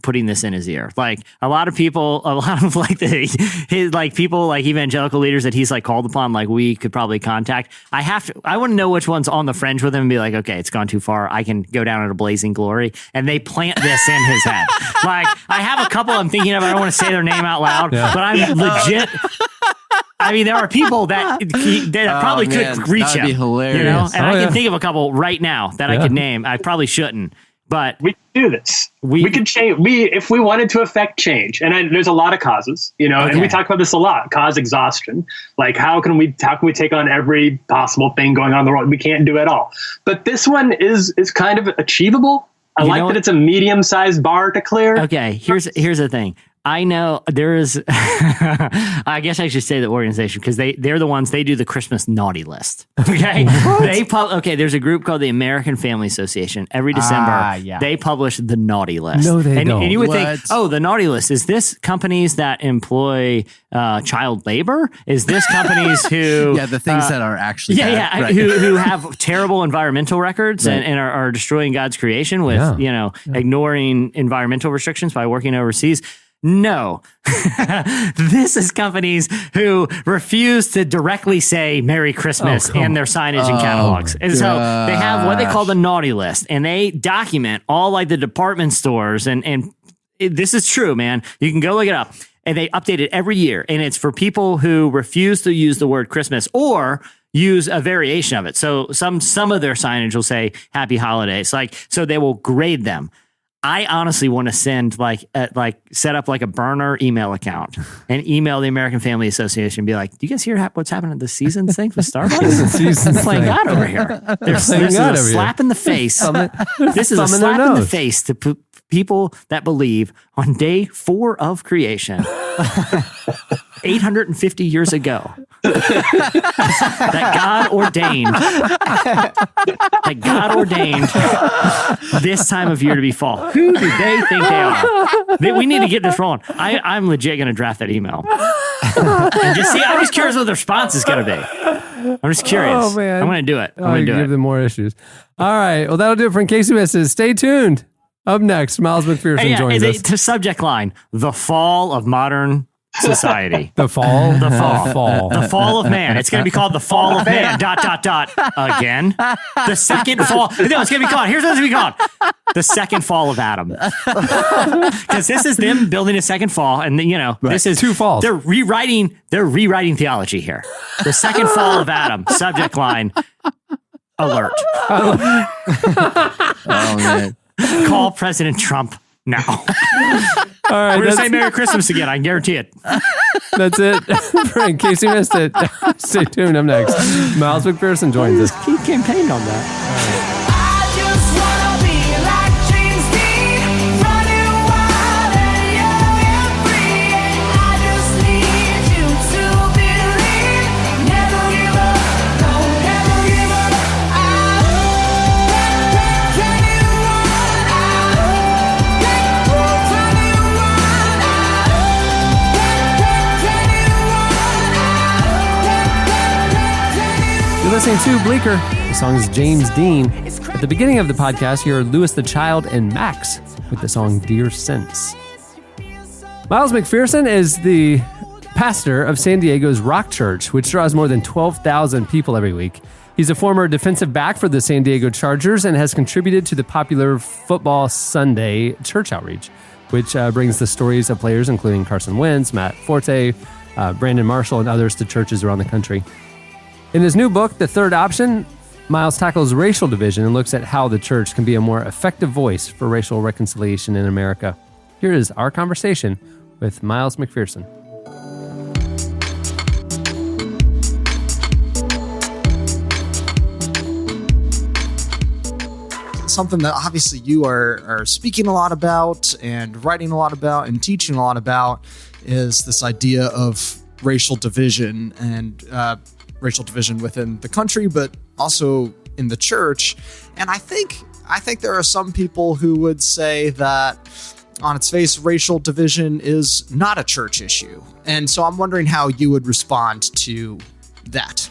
putting this in his ear. Like a lot of like people like evangelical leaders that he's like called upon, like we could probably contact. I want to know which one's on the fringe with him and be like, okay, it's gone too far. I can go down into blazing glory, and they plant this in his head. Like I have a couple I'm thinking of. I don't want to say their name out loud, but I'm legit. I mean, there are people that probably could reach him. That'd be hilarious. You know? And I can think of a couple right now that I could name. I probably shouldn't, but We can do this. We could change. If we wanted to affect change, and there's a lot of causes, you know, and we talk about this a lot. Cause exhaustion. Like how can we take on every possible thing going on in the world? We can't do it all. But this one is kind of achievable. I like that it's a medium-sized bar to clear. Okay, here's the thing. I know there is. I guess I should say the organization because they're the ones they do the Christmas naughty list. Okay, there's a group called the American Family Association. Every December, they publish the naughty list. No, they don't. And you would think, the naughty list is this companies that employ child labor? Is this companies who the things that are actually bad, right. who have terrible environmental records and are destroying God's creation with ignoring environmental restrictions by working overseas? No. This is companies who refuse to directly say Merry Christmas in their signage and catalogs. And so they have what they call the naughty list, and they document all like the department stores. And this is true, man. You can go look it up. And they update it every year. And it's for people who refuse to use the word Christmas or use a variation of it. So some of their signage will say Happy Holidays. So they will grade them. I honestly want to send set up like a burner email account and email the American Family Association and be like, do you guys hear what's happening at the seasons thing with Starbucks? They're playing God over here. This is a slap in the face. This is a slap in the face to people that believe on day 4 of creation, 850 years ago, that God ordained this time of year to be fall. Who do they think they are? We need to get this rolling. I'm legit going to draft that email. And just see. I'm just curious what the response is going to be. I'm just curious. Oh, man. I'm going to do it. I'm going to do it. Give them more issues. All right. Well, that'll do it for In Case You Missed It. Stay tuned. Up next, Miles McPherson joins us. To subject line, the fall of modern society. The fall? The fall. The fall of man. It's going to be called the fall of man, ... again. The second fall. No, it's going to be called. Here's what it's going to be called. The second fall of Adam. Because this is them building a second fall. And, this is 2 falls. They're rewriting theology here. The second fall of Adam. Subject line, alert. Oh, man. Call President Trump now. All right, we're going to say Merry Christmas again. I guarantee it. That's it. In case you missed it, stay tuned. Up next, Miles McPherson joins us. He campaigned on that. Listening to Bleaker. The song is James Dean. At the beginning of the podcast, you heard Louis the Child and Max with the song Dear Sense. Miles McPherson is the pastor of San Diego's Rock Church, which draws more than 12,000 people every week. He's a former defensive back for the San Diego Chargers and has contributed to the popular Football Sunday church outreach, which brings the stories of players including Carson Wentz, Matt Forte, Brandon Marshall, and others to churches around the country. In his new book, The Third Option, Miles tackles racial division and looks at how the church can be a more effective voice for racial reconciliation in America. Here is our conversation with Miles McPherson. Something that obviously you are speaking a lot about and writing a lot about and teaching a lot about is this idea of racial division and racial division within the country, but also in the church. And I think there are some people who would say that on its face, racial division is not a church issue. And so I'm wondering how you would respond to that.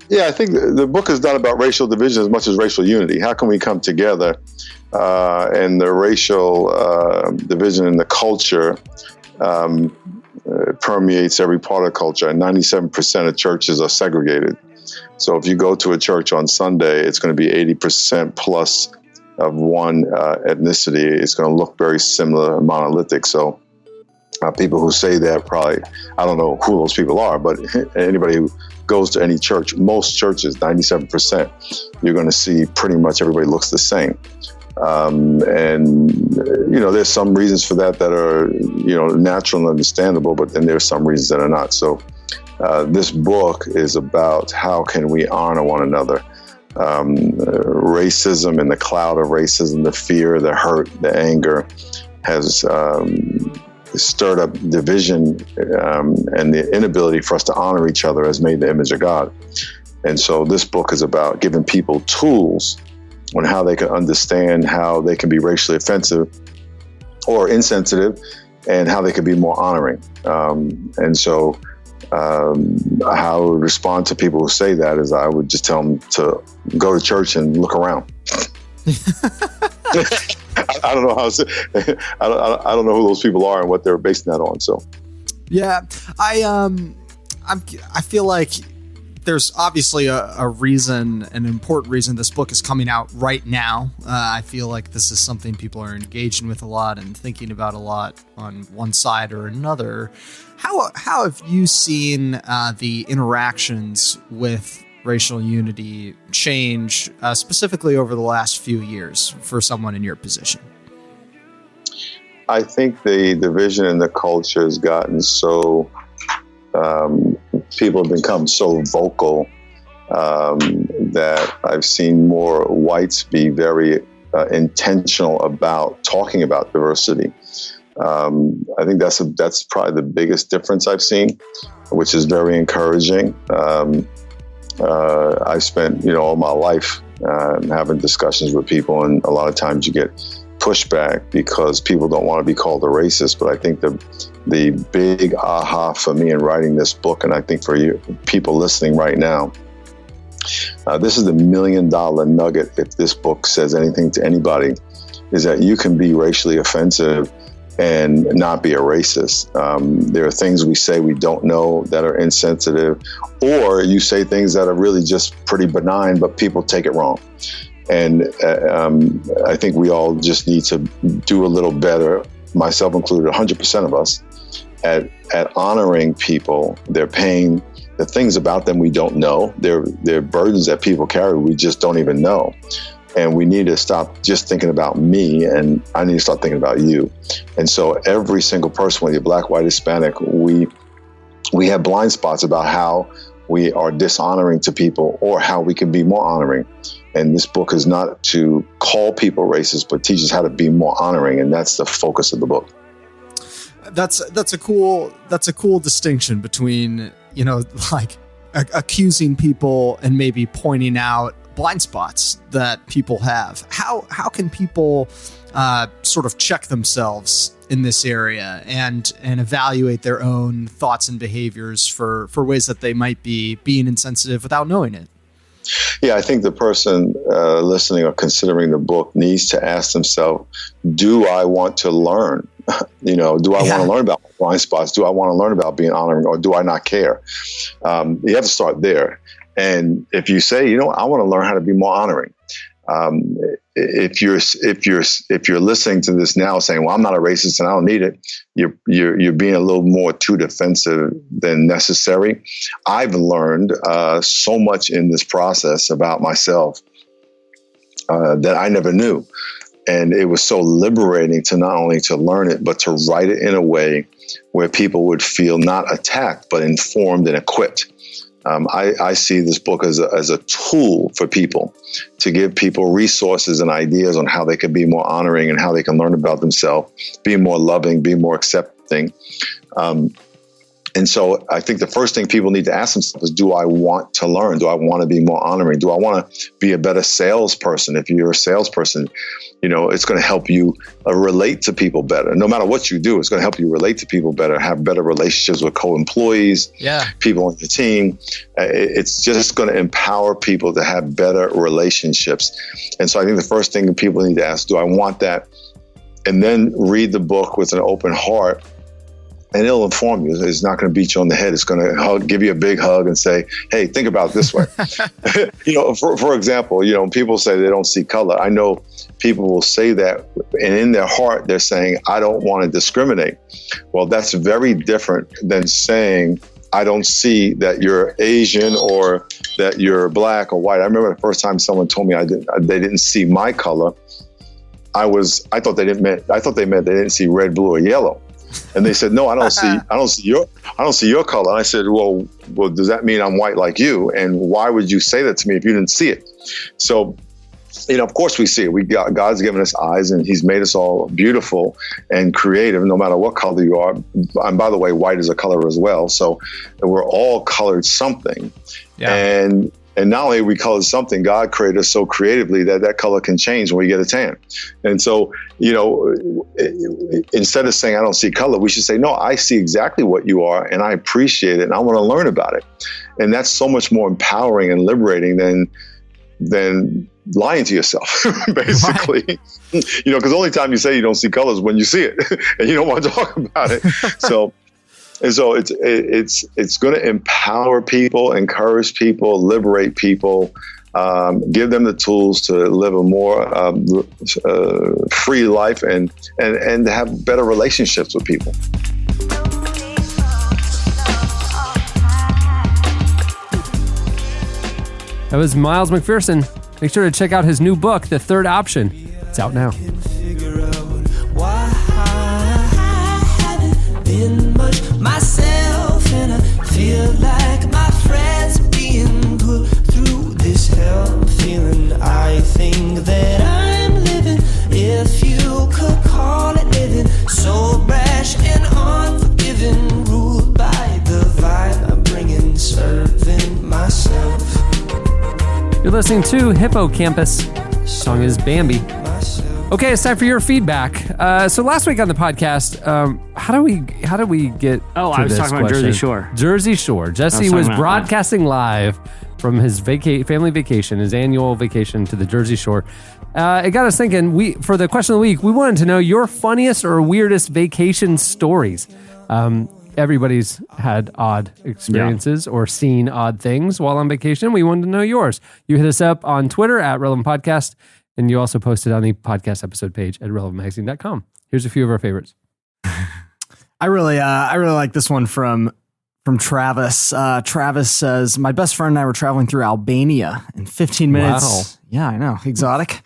Yeah, I think the book is not about racial division as much as racial unity. How can we come together and the racial division in the culture permeates every part of culture, and 97% of churches are segregated. So if you go to a church on Sunday, it's going to be 80% plus of one ethnicity. It's going to look very similar and monolithic. So people who say that probably, I don't know who those people are, but anybody who goes to any church, most churches, 97%, you're going to see pretty much everybody looks the same. There's some reasons for that are, natural and understandable, but then there's some reasons that are not. So this book is about how can we honor one another. Racism and the cloud of racism, the fear, the hurt, the anger has stirred up division, and the inability for us to honor each other has made the image of God. And so this book is about giving people tools on how they can understand how they can be racially offensive or insensitive, and how they can be more honoring. And so how I would respond to people who say that is I would just tell them to go to church and look around. I don't know how. I don't know who those people are and what they're basing that on. So, yeah, I feel like there's obviously a reason, an important reason this book is coming out right now. I feel like this is something people are engaging with a lot and thinking about a lot on one side or another. How have you seen the interactions with racial unity change, specifically over the last few years for someone in your position? I think the division in the culture has gotten so, people have become so vocal that I've seen more whites be very intentional about talking about diversity. I think that's probably the biggest difference I've seen, which is very encouraging. I've spent, all my life having discussions with people, and a lot of times you get pushback because people don't want to be called a racist. But I think the big aha for me in writing this book, and I think for you people listening right now, this is the $1 million nugget. If this book says anything to anybody, is that you can be racially offensive and not be a racist. There are things we say we don't know that are insensitive, or you say things that are really just pretty benign, but people take it wrong. And I think we all just need to do a little better, myself included, 100% of us, at honoring people, their pain, the things about them we don't know, their burdens that people carry we just don't even know. And we need to stop just thinking about me, and I need to start thinking about you. And so every single person, whether you're Black, white, Hispanic, we have blind spots about how we are dishonoring to people or how we can be more honoring. And this book is not to call people racist, but teaches how to be more honoring. And that's the focus of the book. That's a cool distinction between, like accusing people and maybe pointing out blind spots that people have. How can people sort of check themselves in this area and evaluate their own thoughts and behaviors for ways that they might be being insensitive without knowing it? Yeah, I think the person listening or considering the book needs to ask themselves, do I want to learn? Do I want to learn about blind spots? Do I want to learn about being honoring, or do I not care? You have to start there. And if you say, I want to learn how to be more honoring. If you're listening to this now saying, well, I'm not a racist and I don't need it, you're being a little more too defensive than necessary. I've learned so much in this process about myself that I never knew. And it was so liberating to not only to learn it, but to write it in a way where people would feel not attacked, but informed and equipped. I see this book as a tool for people, to give people resources and ideas on how they can be more honoring and how they can learn about themselves, be more loving, be more accepting. And so I think the first thing people need to ask themselves is, do I want to learn? Do I want to be more honoring? Do I want to be a better salesperson? If you're a salesperson, it's going to help you relate to people better. No matter what you do, it's going to help you relate to people better, have better relationships with co-employees, people on your team. It's just going to empower people to have better relationships. And so I think the first thing that people need to ask, do I want that? And then read the book with an open heart. And it'll inform you. It's not going to beat you on the head. It's going to give you a big hug and say, hey, think about it this way. For example, people say they don't see color. I know people will say that, and in their heart, they're saying, I don't want to discriminate. Well, that's very different than saying, I don't see that you're Asian or that you're Black or white. I remember the first time someone told me they didn't see my color. I thought they meant they didn't see red, blue, or yellow. And they said, no, I don't see your color. And I said, well, does that mean I'm white like you? And why would you say that to me if you didn't see it? So, of course we see it. God's given us eyes, and He's made us all beautiful and creative, no matter what color you are. And by the way, white is a color as well. So we're all colored something. Yeah. And not only are we colored something, God created us so creatively that color can change when we get a tan. And so, instead of saying I don't see color, we should say, no, I see exactly what you are, and I appreciate it, and I want to learn about it. And that's so much more empowering and liberating than lying to yourself, basically. You know, because the only time you say you don't see colors when you see it, and you don't want to talk about it. So it's going to empower people, encourage people, liberate people, give them the tools to live a more free life and have better relationships with people. That was Miles McPherson. Make sure to check out his new book, The Third Option. It's out now. Myself, and I feel like my friends being put through this hell, feeling I think that I'm living, if you could call it living, so brash and unforgiving, ruled by the vibe I'm bringing, serving myself. You're listening to Hippocampus. The song is Bambi. Okay, it's time for your feedback. So last week on the podcast, how do we get? Oh, to I was this talking about question? Jersey Shore. Jersey Shore. Jesse was broadcasting live from his family vacation, his annual vacation to the Jersey Shore. It got us thinking. For the question of the week, we wanted to know your funniest or weirdest vacation stories. Everybody's had odd experiences or seen odd things while on vacation. We wanted to know yours. You hit us up on Twitter at Relevant Podcast, and you also posted on the podcast episode page at relevantmagazine.com. Here's a few of our favorites. I really like this one from Travis. Travis says, my best friend and I were traveling through Albania in 15 minutes. Wow. Yeah, I know. Exotic.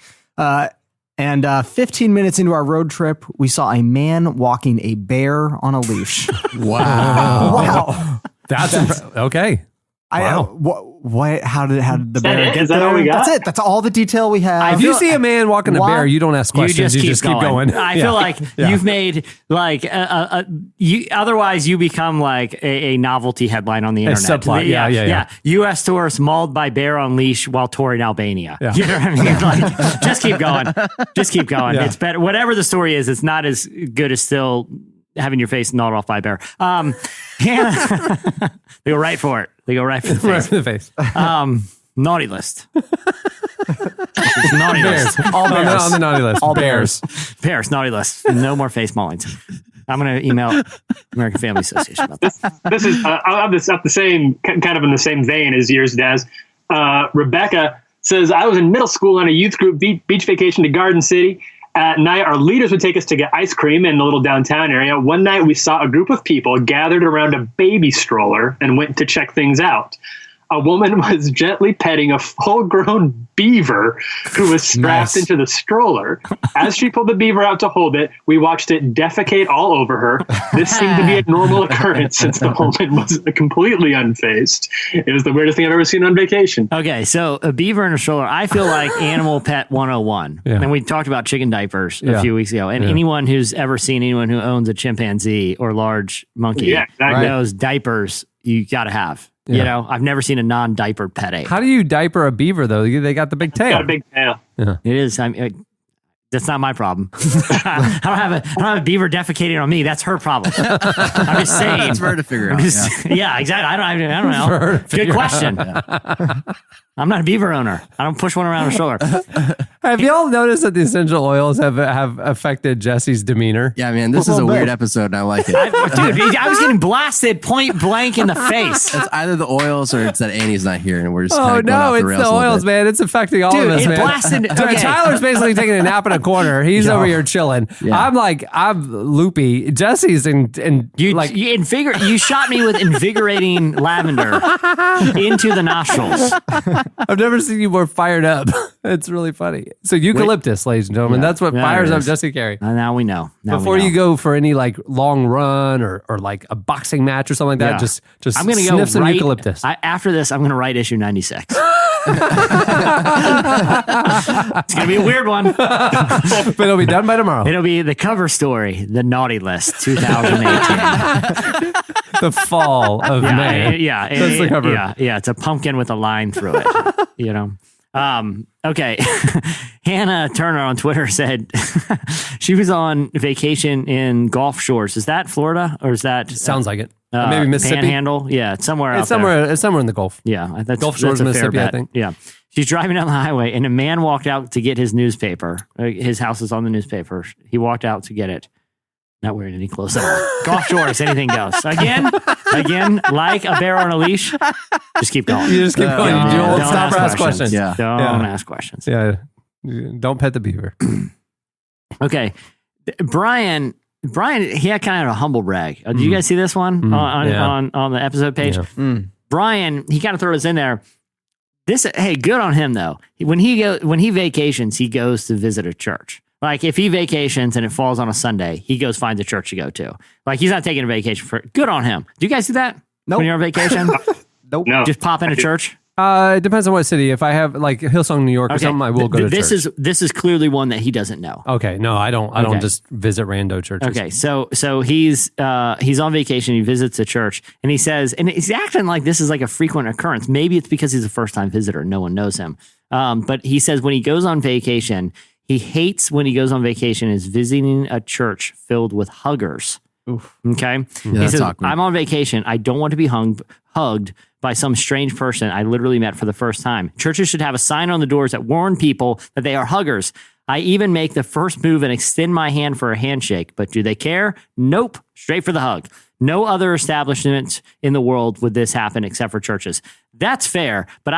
And 15 minutes into our road trip, we saw a man walking a bear on a leash. Wow. That's okay. What? How did the bear get there? Is that all we got? That's it. That's all the detail we have. If you see a man walking a bear, you don't ask questions. You just keep going. I feel like you've made like otherwise you become like a novelty headline on the internet. Subplot. Yeah. U.S. tourist mauled by bear on leash while touring Albania. Yeah. You know what I mean? Like, just keep going. Just keep going. Yeah. It's better. Whatever the story is, it's not as good as still having your face gnawed off by a bear. Hannah, they go right for it. They go right for the face. Right for the face. Naughty list. It's naughty list. All bears. On the naughty list. All bears. Bears, naughty list. No more face maulings. I'm going to email American Family Association about this. This is up the same kind of in the same vein as yours, Daz. Rebecca says, I was in middle school on a youth group beach vacation to Garden City. At night, our leaders would take us to get ice cream in the little downtown area. One night, we saw a group of people gathered around a baby stroller and went to check things out. A woman was gently petting a full-grown beaver who was strapped into the stroller. As she pulled the beaver out to hold it, we watched it defecate all over her. This seemed to be a normal occurrence since the woman was completely unfazed. It was the weirdest thing I've ever seen on vacation. Okay, so a beaver in a stroller. I feel like Animal Pet 101. Yeah. And we talked about chicken diapers a few weeks ago. And anyone who's ever seen anyone who owns a chimpanzee or large monkey knows diapers you got to have. Yeah. You know, I've never seen a non-diapered pet ape. How do you diaper a beaver, though? They got the big tail. Got a big tail. Yeah. It is. That's not my problem. I don't have a beaver defecating on me. That's her problem. I'm just saying. It's for her to figure out. Yeah, exactly. I don't know. Good question. I'm not a beaver owner. I don't push one around a stroller. Have you all noticed that the essential oils have affected Jesse's demeanor? Yeah, man, this is a weird episode, and I like it. Dude, I was getting blasted point blank in the face. It's either the oils or it's that Annie's not here, and we're just kind of going off the rails it's the oils, man. It's affecting all of us, man. Blasted. Okay. Tyler's basically taking a nap in a corner. He's over here chilling. Yeah. I'm loopy. Jesse's you shot me with invigorating lavender into the nostrils. I've never seen you more fired up. It's really funny. So eucalyptus, ladies and gentlemen, that's what fires up Jesse Carey. Now we know. Before you go for any like long run or like a boxing match or something like that, just I'm gonna sniff go some eucalyptus. After this, I'm going to write issue 96. It's going to be a weird one. But it'll be done by tomorrow. It'll be the cover story, The Naughty List 2018. The fall of May. Yeah. That's the cover. Yeah. It's a pumpkin with a line through it, you know. Okay. Hannah Turner on Twitter said she was on vacation in Gulf Shores. Is that Florida or is that? Sounds like it. Maybe Mississippi? Panhandle. Yeah, it's somewhere out there. It's somewhere in the Gulf. Yeah, Gulf Shores, a fair Mississippi, bet. I think. Yeah. She's driving down the highway, and a man walked out to get his newspaper. His house is on the newspaper. He walked out to get it. Not wearing any clothes at all. Gulf Shores, anything goes. Again, like a bear on a leash. Just keep going. You just keep going. You don't stop or ask questions. Yeah. Don't ask questions. Yeah. Don't pet the beaver. Okay. Brian, he had kind of a humble brag. Did you guys see this one on the episode page? Yeah. Brian, he kind of threw us in there. Hey, good on him though. When he vacations, he goes to visit a church. Like if he vacations and it falls on a Sunday, he goes find a church to go to. Like he's not taking a vacation good on him. Do you guys do that? Nope. When you're on vacation? Nope. No. Just pop in a church? It depends on what city. If I have like Hillsong, New York or something, I will go to church. This is clearly one that he doesn't know. Okay. No, I don't just visit rando churches. Okay. So he's on vacation. He visits a church and he says, and he's acting like this is like a frequent occurrence. Maybe it's because he's a first time visitor. No one knows him. But he says when he goes on vacation, he hates when he goes on vacation is visiting a church filled with huggers. Oof. Okay. Yeah, he says, awkward. I'm on vacation. I don't want to be hugged by some strange person I literally met for the first time. Churches should have a sign on the doors that warn people that they are huggers. I even make the first move and extend my hand for a handshake. But do they care? Nope. Straight for the hug. No other establishment in the world would this happen except for churches. That's fair. But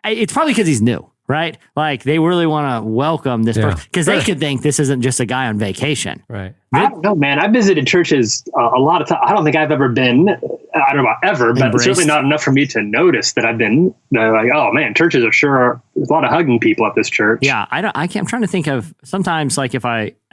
it's probably because he's new. Right? Like they really want to welcome this person because they could think this isn't just a guy on vacation. Right. I don't know, man. I visited churches a lot of times. I don't think I've ever been, I don't know about ever, but certainly not enough for me to notice that I've been like, oh man, churches are sure, there's a lot of hugging people at this church. Yeah. I'm trying to think of sometimes like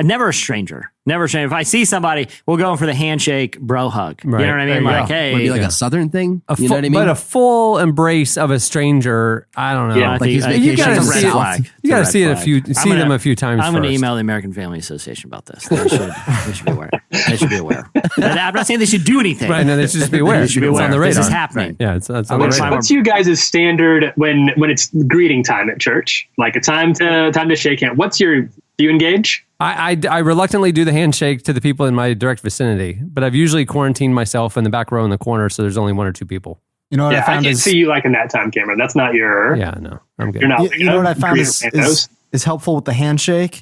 never a stranger. If I see somebody, we'll go for the handshake, bro hug. Right. You know what I mean? Like, hey. Would it be like a Southern thing? You know what I mean? But a full embrace of a stranger, I don't know. Yeah, like he's you gotta vacationing see south. it. You got to see them a few times. I'm going to first. email the American Family Association about this. They should be aware. They should be aware. I'm not saying they should do anything. Right? No, they should just be aware. They should be aware. It's on the radar. This is happening. Yeah, it's on the radar. What's you guys' standard when it's greeting time at church? Like a time to shake hand. Do you engage? I reluctantly do the handshake to the people in my direct vicinity, but I've usually quarantined myself in the back row in the corner, so there's only one or two people. You know what I I found can't see you like in that time, Cameron. That's not your. Yeah, no, I'm good. You're not. You know what I found is helpful with the handshake.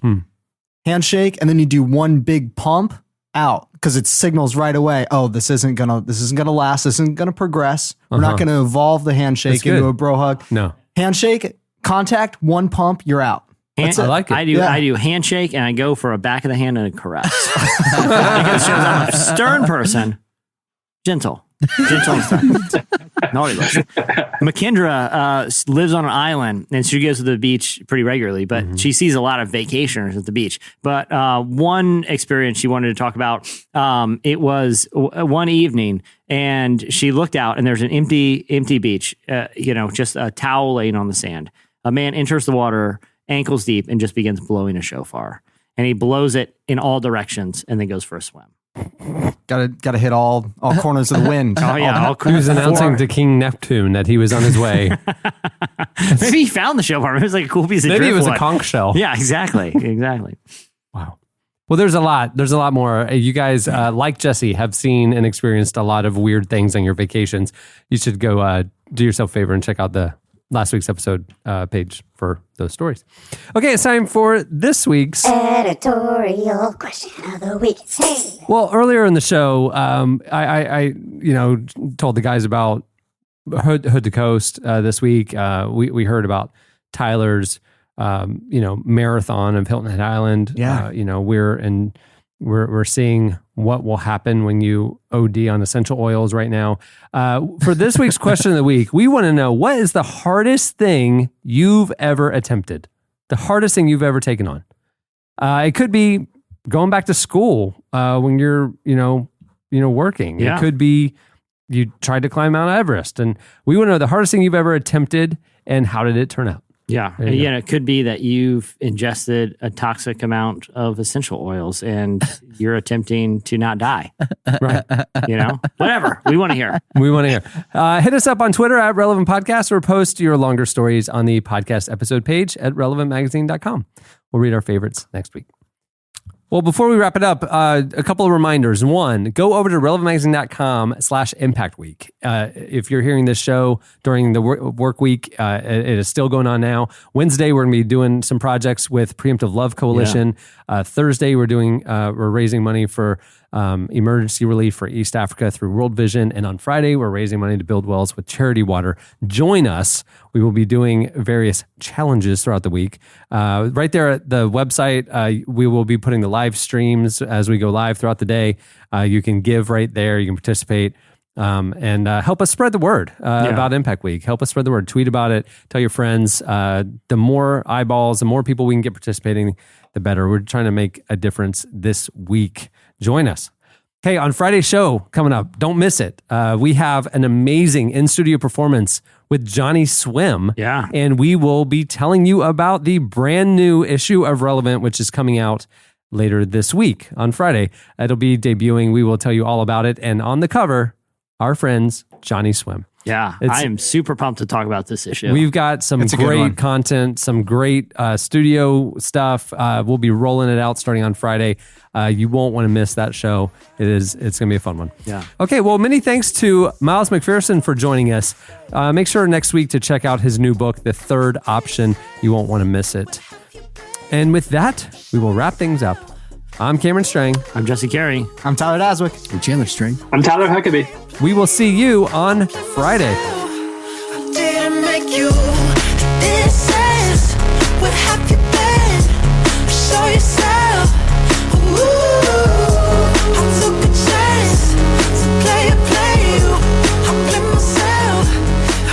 Handshake, and then you do one big pump out because it signals right away. Oh, this isn't gonna last. This isn't gonna progress. We're not gonna evolve the handshake into a bro hug. No handshake, contact, one pump, you're out. I like it. I do handshake and I go for a back of the hand and a caress. Because it shows I'm a stern person, gentle and stern. Naughty list. McKendra lives on an island and she goes to the beach pretty regularly, but she sees a lot of vacationers at the beach. But one experience she wanted to talk about, it was one evening and she looked out and there's an empty beach, just a towel laying on the sand. A man enters the water ankles deep and just begins blowing a shofar, and he blows it in all directions and then goes for a swim. Gotta hit all corners of the wind. Oh yeah, he was announcing to King Neptune that he was on his way. Maybe he found the shofar. Maybe it was like a cool piece of Maybe it was driftwood. a conch shell. Yeah, exactly. Wow. Well, there's a lot more. You guys, like Jesse, have seen and experienced a lot of weird things on your vacations. You should go do yourself a favor and check out the last week's episode page for those stories. Okay, it's time for this week's editorial question of the week. Hey. Well, earlier in the show, I told the guys about Hood to Coast this week. We heard about Tyler's marathon of Hilton Head Island. Yeah. We're seeing what will happen when you OD on essential oils right now. For this week's question of the week, we want to know, what is the hardest thing you've ever attempted? The hardest thing you've ever taken on? It could be going back to school when you're, working. Yeah. It could be you tried to climb Mount Everest. And we want to know the hardest thing you've ever attempted and how did it turn out? Yeah. It could be that you've ingested a toxic amount of essential oils and you're attempting to not die. Right. Whatever. We want to hear. We want to hear. Hit us up on Twitter at Relevant Podcast or post your longer stories on the podcast episode page at relevantmagazine.com. We'll read our favorites next week. Well, before we wrap it up, a couple of reminders. One, go over to relevantmagazine.com/Impact Week. If you're hearing this show during the work week, it is still going on now. Wednesday, we're going to be doing some projects with Preemptive Love Coalition. Thursday, we're raising money for emergency relief for East Africa through World Vision. And on Friday, we're raising money to build wells with Charity Water. Join us. We will be doing various challenges throughout the week. Right there at the website, we will be putting the live streams as we go live throughout the day. You can give right there. You can participate and help us spread the word about Impact Week. Help us spread the word. Tweet about it. Tell your friends. The more eyeballs, the more people we can get participating, the better. We're trying to make a difference this week. Join us. Hey, on Friday's show coming up, don't miss it. We have an amazing in-studio performance with Johnny Swim. Yeah. And we will be telling you about the brand new issue of Relevant, which is coming out later this week on Friday. It'll be debuting. We will tell you all about it. And on the cover, our friends, Johnny Swim. Yeah, I am super pumped to talk about this issue. We've got some great content, some great studio stuff. We'll be rolling it out starting on Friday. You won't want to miss that show. It's going to be a fun one. Yeah. Okay, well, many thanks to Miles McPherson for joining us. Make sure next week to check out his new book, The Third Option. You won't want to miss it. And with that, we will wrap things up. I'm Cameron Strang. I'm Jesse Carey. I'm Tyler Daswick. I'm Chandler String. I'm Tyler Huckabee. We will see you on Friday. I didn't make you. This is what have you been? Show yourself. Ooh, I took a chance to play you. I blame myself.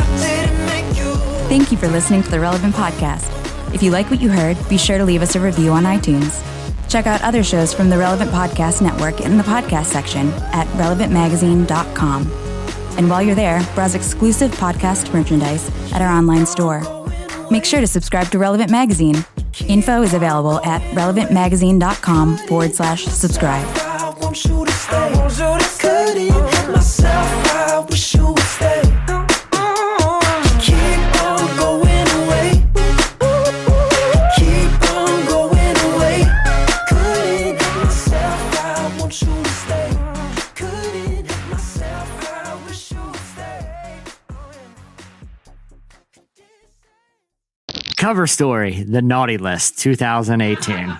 I didn't make you. Thank you for listening to the Relevant Podcast. If you like what you heard, be sure to leave us a review on iTunes. Check out other shows from the Relevant Podcast Network in the podcast section at relevantmagazine.com. And while you're there, browse exclusive podcast merchandise at our online store. Make sure to subscribe to Relevant Magazine. Info is available at relevantmagazine.com/subscribe. I want you to stay. Couldn't help myself. I wish you would stay. Keep on going away. Keep on going away. Couldn't help myself. I want you to stay. Couldn't help myself. I wish you would stay. Cover story, The Naughty List, 2018.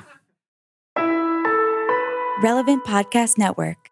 Relevant Podcast Network.